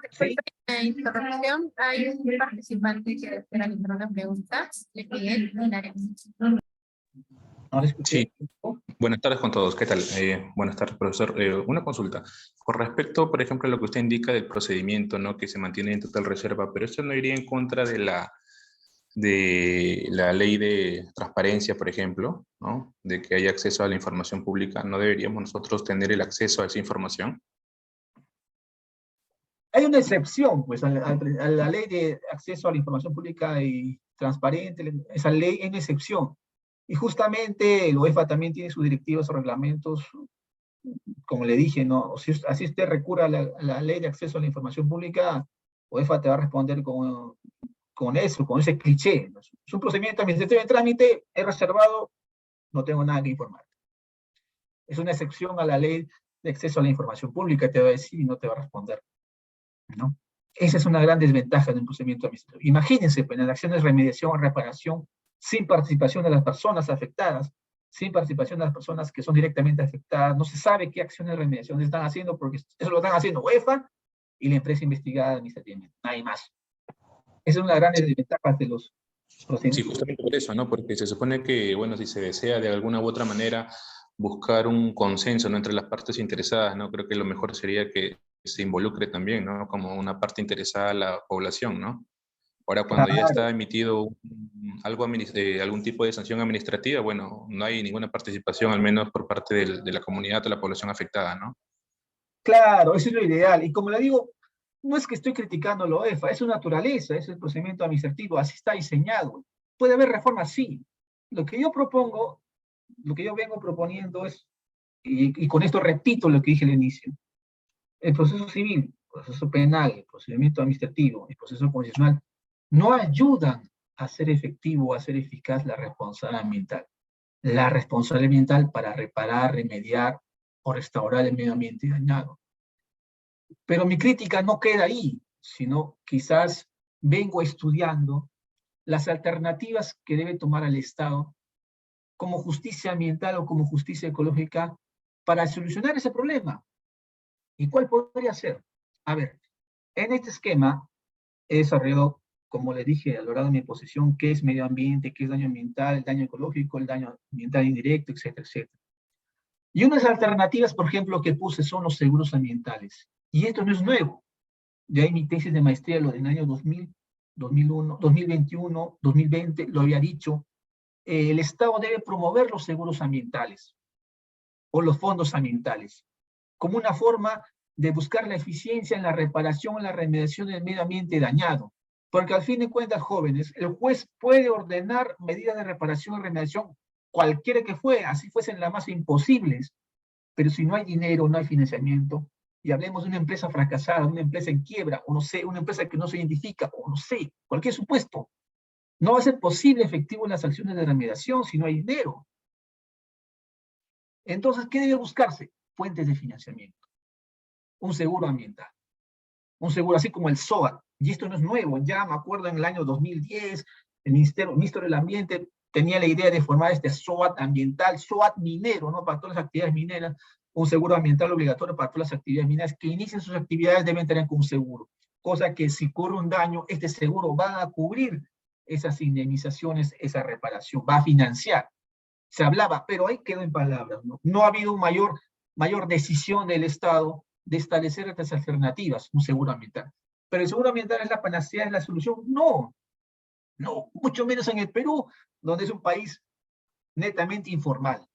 ¿Sí? Interrupción. Hay un participante que espera una pregunta. Le pide ¿No le escuché? Sí, buenas tardes con todos. ¿Qué tal? Buenas tardes, profesor. Una consulta. Con respecto, por ejemplo, a lo que usted indica del procedimiento, ¿no? Que se mantiene en total reserva, pero esto no iría en contra de la ley de transparencia, por ejemplo, ¿no? De que haya acceso a la información pública. ¿No deberíamos nosotros tener el acceso a esa información? Hay una excepción, pues, a la ley de acceso a la información pública y transparente. Esa ley es una excepción. Y justamente el OEFA también tiene sus directivas o reglamentos, como le dije, ¿no? Si así usted recurre a la ley de acceso a la información pública, OEFA te va a responder con eso, con ese cliché. ¿No? Es un procedimiento administrativo de trámite, es reservado, no tengo nada que informar. Es una excepción a la ley de acceso a la información pública, te va a decir y no te va a responder, ¿no? Esa es una gran desventaja de un procedimiento administrativo. Imagínense, pues, en las acciones de remediación o reparación, sin participación de las personas afectadas, sin participación de las personas que son directamente afectadas, no se sabe qué acciones de remediación están haciendo, porque eso lo están haciendo UEFA y la empresa investigada administrativamente, nadie más. Esa es una gran desventaja de los procedimientos. Sí, justamente por eso, ¿no? Porque se supone que, bueno, si se desea de alguna u otra manera buscar un consenso, ¿no? Entre las partes interesadas, ¿no? Creo que lo mejor sería que se involucre también, ¿no? Como una parte interesada a la población, ¿no? Ahora, cuando ya está emitido algún tipo de sanción administrativa, bueno, no hay ninguna participación, al menos por parte de la comunidad o la población afectada, ¿no? Claro, eso es lo ideal. Y como le digo, no es que estoy criticando la OEFA, es su naturaleza, es el procedimiento administrativo, así está diseñado. Puede haber reformas, sí. Lo que yo propongo, lo que yo vengo proponiendo es, y con esto repito lo que dije al inicio, el proceso civil, el proceso penal, el procedimiento administrativo, el proceso constitucional, no ayudan a hacer efectivo, a hacer eficaz la responsabilidad ambiental. La responsabilidad ambiental para reparar, remediar o restaurar el medio ambiente dañado. Pero mi crítica no queda ahí, sino quizás vengo estudiando las alternativas que debe tomar el Estado como justicia ambiental o como justicia ecológica para solucionar ese problema. ¿Y cuál podría ser? A ver, en este esquema he desarrollado, como le dije a lo largo de mi exposición, qué es medio ambiente, qué es daño ambiental, el daño ecológico, el daño ambiental indirecto, etcétera, etcétera. Y unas alternativas, por ejemplo, que puse son los seguros ambientales. Y esto no es nuevo. Ya en mi tesis de maestría, lo del año 2000, 2001, 2021, 2020, lo había dicho, el Estado debe promover los seguros ambientales o los fondos ambientales como una forma de buscar la eficiencia en la reparación, en la remediación del medio ambiente dañado. Porque al fin de cuentas, jóvenes, el juez puede ordenar medidas de reparación y remediación, cualquiera que fuera, así fuesen las más imposibles, pero si no hay dinero, no hay financiamiento, y hablemos de una empresa fracasada, una empresa en quiebra, o no sé, una empresa que no se identifica, o no sé, cualquier supuesto, no va a ser posible efectivo las acciones de remediación si no hay dinero. Entonces, ¿qué debe buscarse? Fuentes de financiamiento. Un seguro ambiental. Un seguro así como el SOAT. Y esto no es nuevo, ya me acuerdo en el año 2010, el Ministerio del Ambiente tenía la idea de formar este SOAT ambiental, SOAT minero, ¿no? Para todas las actividades mineras, un seguro ambiental obligatorio para todas las actividades mineras que inicien sus actividades deben tener con un seguro. Cosa que si ocurre un daño, este seguro va a cubrir esas indemnizaciones, esa reparación, va a financiar. Se hablaba, pero ahí quedó en palabras, ¿no? No ha habido mayor decisión del Estado de establecer estas alternativas, un seguro ambiental. Pero el seguro ambiental es la panacea, es la solución. No, no, mucho menos en el Perú, donde es un país netamente informal.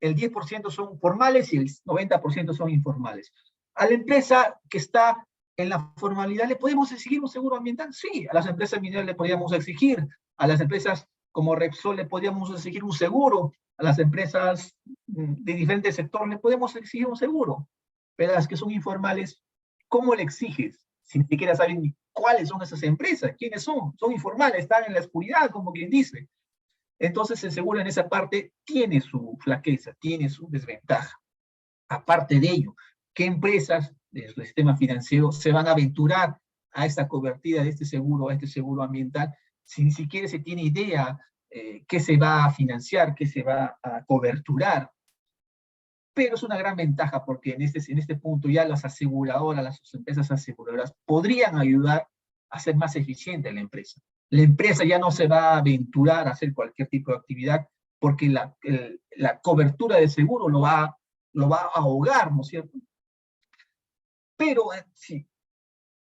El 10% son formales y el 90% son informales. A la empresa que está en la formalidad, ¿le podemos exigir un seguro ambiental? Sí, a las empresas mineras le podríamos exigir, a las empresas como Repsol le podríamos exigir un seguro, a las empresas de diferentes sectores le podemos exigir un seguro, pero a las que son informales, ¿cómo le exiges? Si ni siquiera saben ni cuáles son esas empresas, quiénes son informales, están en la oscuridad, como quien dice. Entonces el seguro en esa parte tiene su flaqueza, tiene su desventaja. Aparte de ello, ¿qué empresas del sistema financiero se van a aventurar a esta cobertura de este seguro, a este seguro ambiental, si ni siquiera se tiene idea qué se va a financiar, qué se va a coberturar? Pero es una gran ventaja porque en este punto ya las aseguradoras, las empresas aseguradoras podrían ayudar a ser más eficiente la empresa. La empresa ya no se va a aventurar a hacer cualquier tipo de actividad porque la cobertura de seguro lo va a ahogar, ¿no es cierto? Pero sí,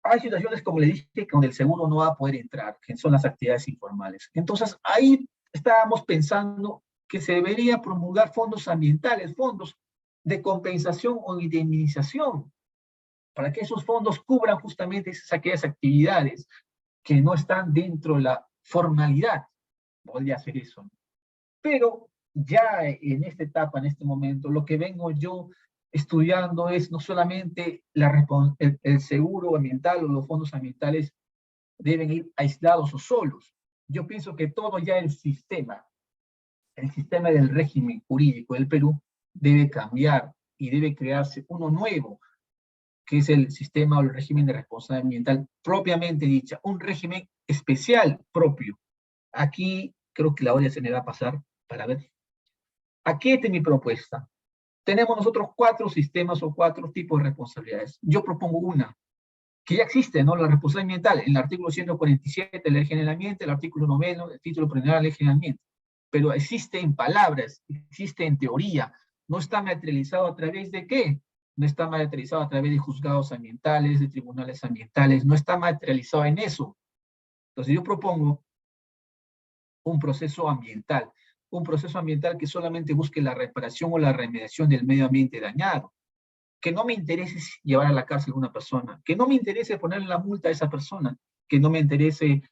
hay situaciones, como le dije, que donde el seguro no va a poder entrar, que son las actividades informales. Entonces, ahí estábamos pensando que se debería promulgar fondos ambientales, fondos de compensación o indemnización, para que esos fondos cubran justamente aquellas actividades que no están dentro de la formalidad. Podría hacer eso. Pero ya en esta etapa, en este momento, lo que vengo yo estudiando es no solamente el seguro ambiental o los fondos ambientales deben ir aislados o solos. Yo pienso que todo ya el sistema del régimen jurídico del Perú debe cambiar y debe crearse uno nuevo, que es el sistema o el régimen de responsabilidad ambiental propiamente dicha, un régimen especial propio. Aquí creo que la olla se me va a pasar para ver. Aquí está mi propuesta. Tenemos nosotros 4 sistemas o 4 tipos de responsabilidades. Yo propongo una, que ya existe, ¿no? La responsabilidad ambiental, en el artículo 147 de la Ley General del Ambiente, el artículo 9 del título primero de la Ley General del Ambiente. Pero existe en palabras, existe en teoría, no está materializado a través de ¿qué? No está materializado a través de juzgados ambientales, de tribunales ambientales, no está materializado en eso. Entonces yo propongo un proceso ambiental que solamente busque la reparación o la remediación del medio ambiente dañado. Que no me interese llevar a la cárcel a una persona, que no me interese ponerle la multa a esa persona, que no me interese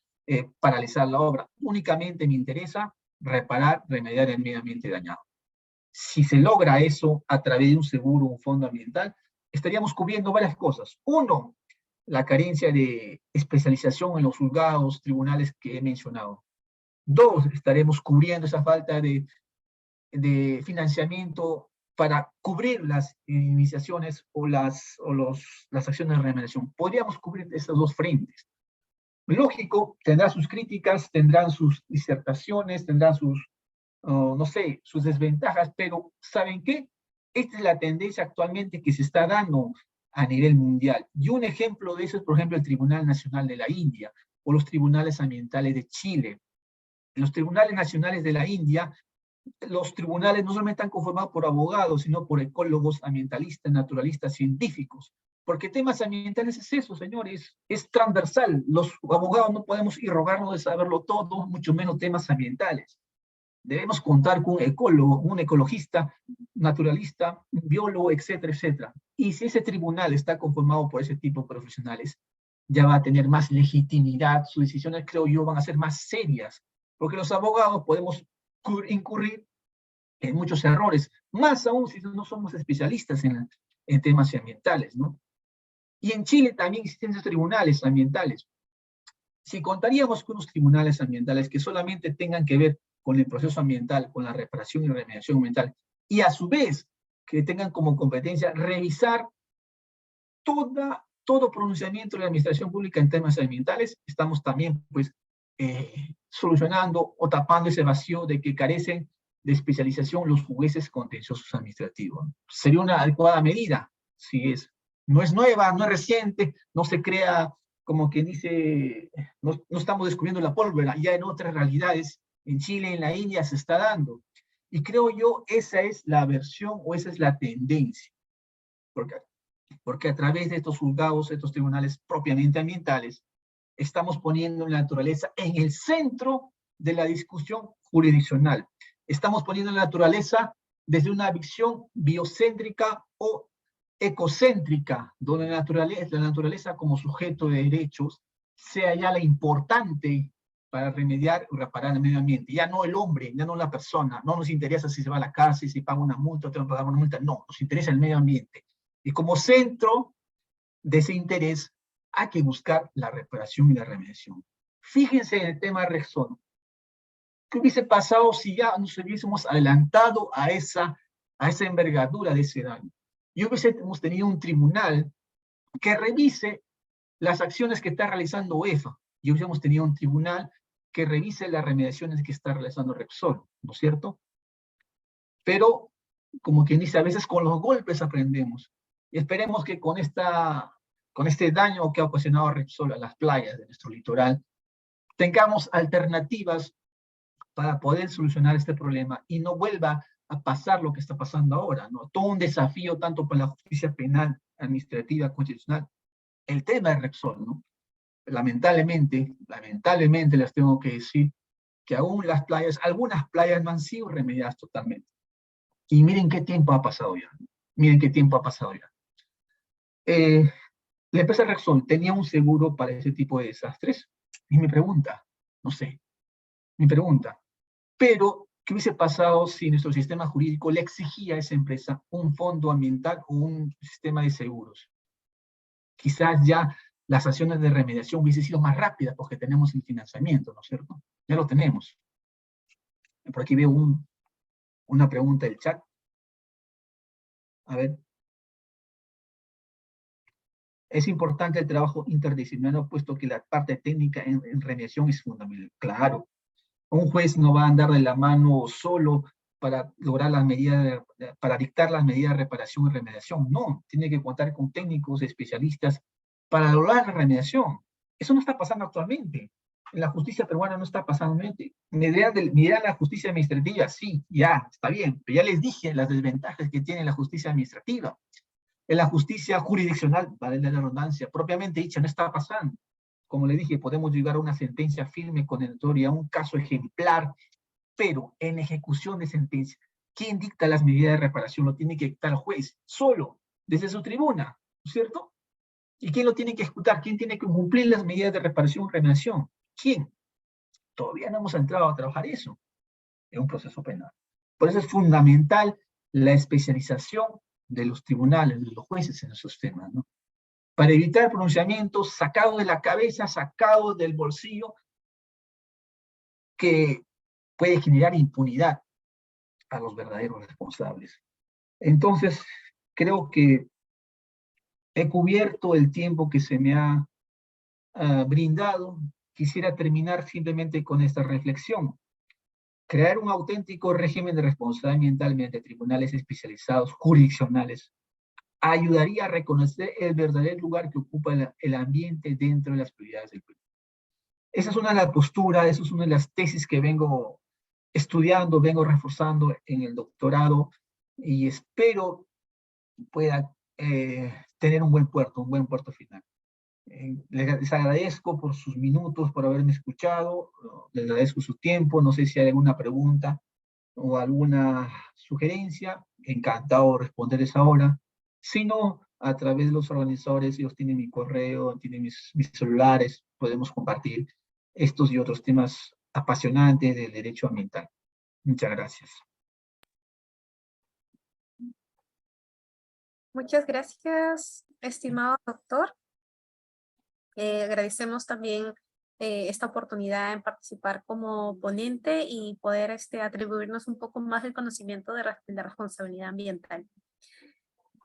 paralizar la obra. Únicamente me interesa reparar, remediar el medio ambiente dañado. Si se logra eso a través de un seguro, un fondo ambiental, estaríamos cubriendo varias cosas. Uno, la carencia de especialización en los juzgados, tribunales que he mencionado. 2, estaremos cubriendo esa falta de financiamiento para cubrir las iniciaciones o las acciones de remediación. Podríamos cubrir esos 2 frentes. Lógico, tendrá sus críticas, tendrán sus disertaciones, tendrán sus, no sé, sus desventajas, pero ¿saben qué? Esta es la tendencia actualmente que se está dando a nivel mundial. Y un ejemplo de eso es, por ejemplo, el Tribunal Nacional de la India o los tribunales ambientales de Chile. En los tribunales nacionales de la India, los tribunales no solamente están conformados por abogados, sino por ecólogos, ambientalistas, naturalistas, científicos. Porque temas ambientales es eso, señores, es transversal. Los abogados no podemos irrogarnos de saberlo todo, mucho menos temas ambientales. Debemos contar con un ecólogo, un ecologista, naturalista, un biólogo, etcétera, etcétera. Y si ese tribunal está conformado por ese tipo de profesionales, ya va a tener más legitimidad, sus decisiones, creo yo, van a ser más serias, porque los abogados podemos incurrir en muchos errores, más aún si no somos especialistas en temas ambientales, ¿no? Y en Chile también existen esos tribunales ambientales. Si contaríamos con unos tribunales ambientales que solamente tengan que ver con el proceso ambiental, con la reparación y remediación ambiental, y a su vez que tengan como competencia revisar todo pronunciamiento de la administración pública en temas ambientales, estamos también pues solucionando o tapando ese vacío de que carecen de especialización los jueces contenciosos administrativos. Sería una adecuada medida, si es. No es nueva, no es reciente, no se crea como quien dice, no estamos descubriendo la pólvora, ya en otras realidades, en Chile, en la India, se está dando. Y creo yo, esa es la versión o esa es la tendencia. Porque a través de estos juzgados, estos tribunales propiamente ambientales, estamos poniendo la naturaleza en el centro de la discusión jurisdiccional. Estamos poniendo la naturaleza desde una visión biocéntrica o ecocéntrica, donde la naturaleza como sujeto de derechos sea ya la importante para remediar o reparar el medio ambiente. Ya no el hombre, ya no la persona. No nos interesa si se va a la cárcel, si paga una multa o tengo que pagar una multa. No, nos interesa el medio ambiente. Y como centro de ese interés hay que buscar la reparación y la remediación. Fíjense en el tema de Repsol. ¿Qué hubiese pasado si ya nos hubiésemos adelantado a esa envergadura de ese daño? Y hubiésemos tenido un tribunal que revise las acciones que está realizando UEFA. Y hubiésemos tenido un tribunal que revise las remediaciones que está realizando Repsol, ¿no es cierto? Pero, como quien dice, a veces con los golpes aprendemos. Y esperemos que con este daño que ha ocasionado Repsol a las playas de nuestro litoral, tengamos alternativas para poder solucionar este problema y no vuelva a pasar lo que está pasando ahora, ¿no? Todo un desafío tanto para la justicia penal, administrativa, constitucional. El tema de Repsol, ¿no? Lamentablemente les tengo que decir que aún las playas, algunas playas no han sido remediadas totalmente. Y miren qué tiempo ha pasado ya. Miren qué tiempo ha pasado ya. La empresa Repsol tenía un seguro para ese tipo de desastres. Y mi pregunta, no sé, mi pregunta, pero ¿qué hubiese pasado si nuestro sistema jurídico le exigía a esa empresa un fondo ambiental o un sistema de seguros? Quizás ya las acciones de remediación hubiesen sido más rápidas porque tenemos el financiamiento, ¿no es cierto? Ya lo tenemos. Por aquí veo una pregunta del chat. A ver. Es importante el trabajo interdisciplinario, puesto que la parte técnica en remediación es fundamental. Claro, un juez no va a andar de la mano solo para lograr las medidas, para dictar las medidas de reparación y remediación. No, tiene que contar con técnicos, especialistas para lograr la remediación. Eso no está pasando actualmente. En la justicia peruana no está pasando actualmente. Mirar la justicia administrativa, sí, ya, está bien, pero ya les dije las desventajas que tiene la justicia administrativa. En la justicia jurisdiccional, vale la redundancia, propiamente dicha, no está pasando. Como le dije, podemos llegar a una sentencia firme, condenatoria, a un caso ejemplar, pero en ejecución de sentencia, ¿quién dicta las medidas de reparación? Lo tiene que dictar el juez, solo, desde su tribuna, ¿no es cierto? ¿Y quién lo tiene que ejecutar? ¿Quién tiene que cumplir las medidas de reparación y remediación? ¿Quién? Todavía no hemos entrado a trabajar eso en un proceso penal. Por eso es fundamental la especialización de los tribunales, de los jueces en esos temas, ¿no? Para evitar pronunciamientos sacados de la cabeza, sacados del bolsillo, que puede generar impunidad a los verdaderos responsables. Entonces, creo que he cubierto el tiempo que se me ha brindado. quisiera terminar simplemente con esta reflexión. Crear un auténtico régimen de responsabilidad ambiental mediante tribunales especializados jurisdiccionales ayudaría a reconocer el verdadero lugar que ocupa el ambiente dentro de las prioridades del Perú. Esa es una de las posturas, esa es una de las tesis que vengo estudiando, vengo reforzando en el doctorado y espero pueda tener un buen puerto final. Les agradezco por sus minutos, por haberme escuchado, les agradezco su tiempo, no sé si hay alguna pregunta o alguna sugerencia, encantado de responderles ahora. Si no, a través de los organizadores, ellos tienen mi correo, tienen mis celulares, podemos compartir estos y otros temas apasionantes del derecho ambiental. Muchas gracias. Muchas gracias, estimado doctor. Agradecemos también esta oportunidad en participar como ponente y poder atribuirnos un poco más el conocimiento de la responsabilidad ambiental.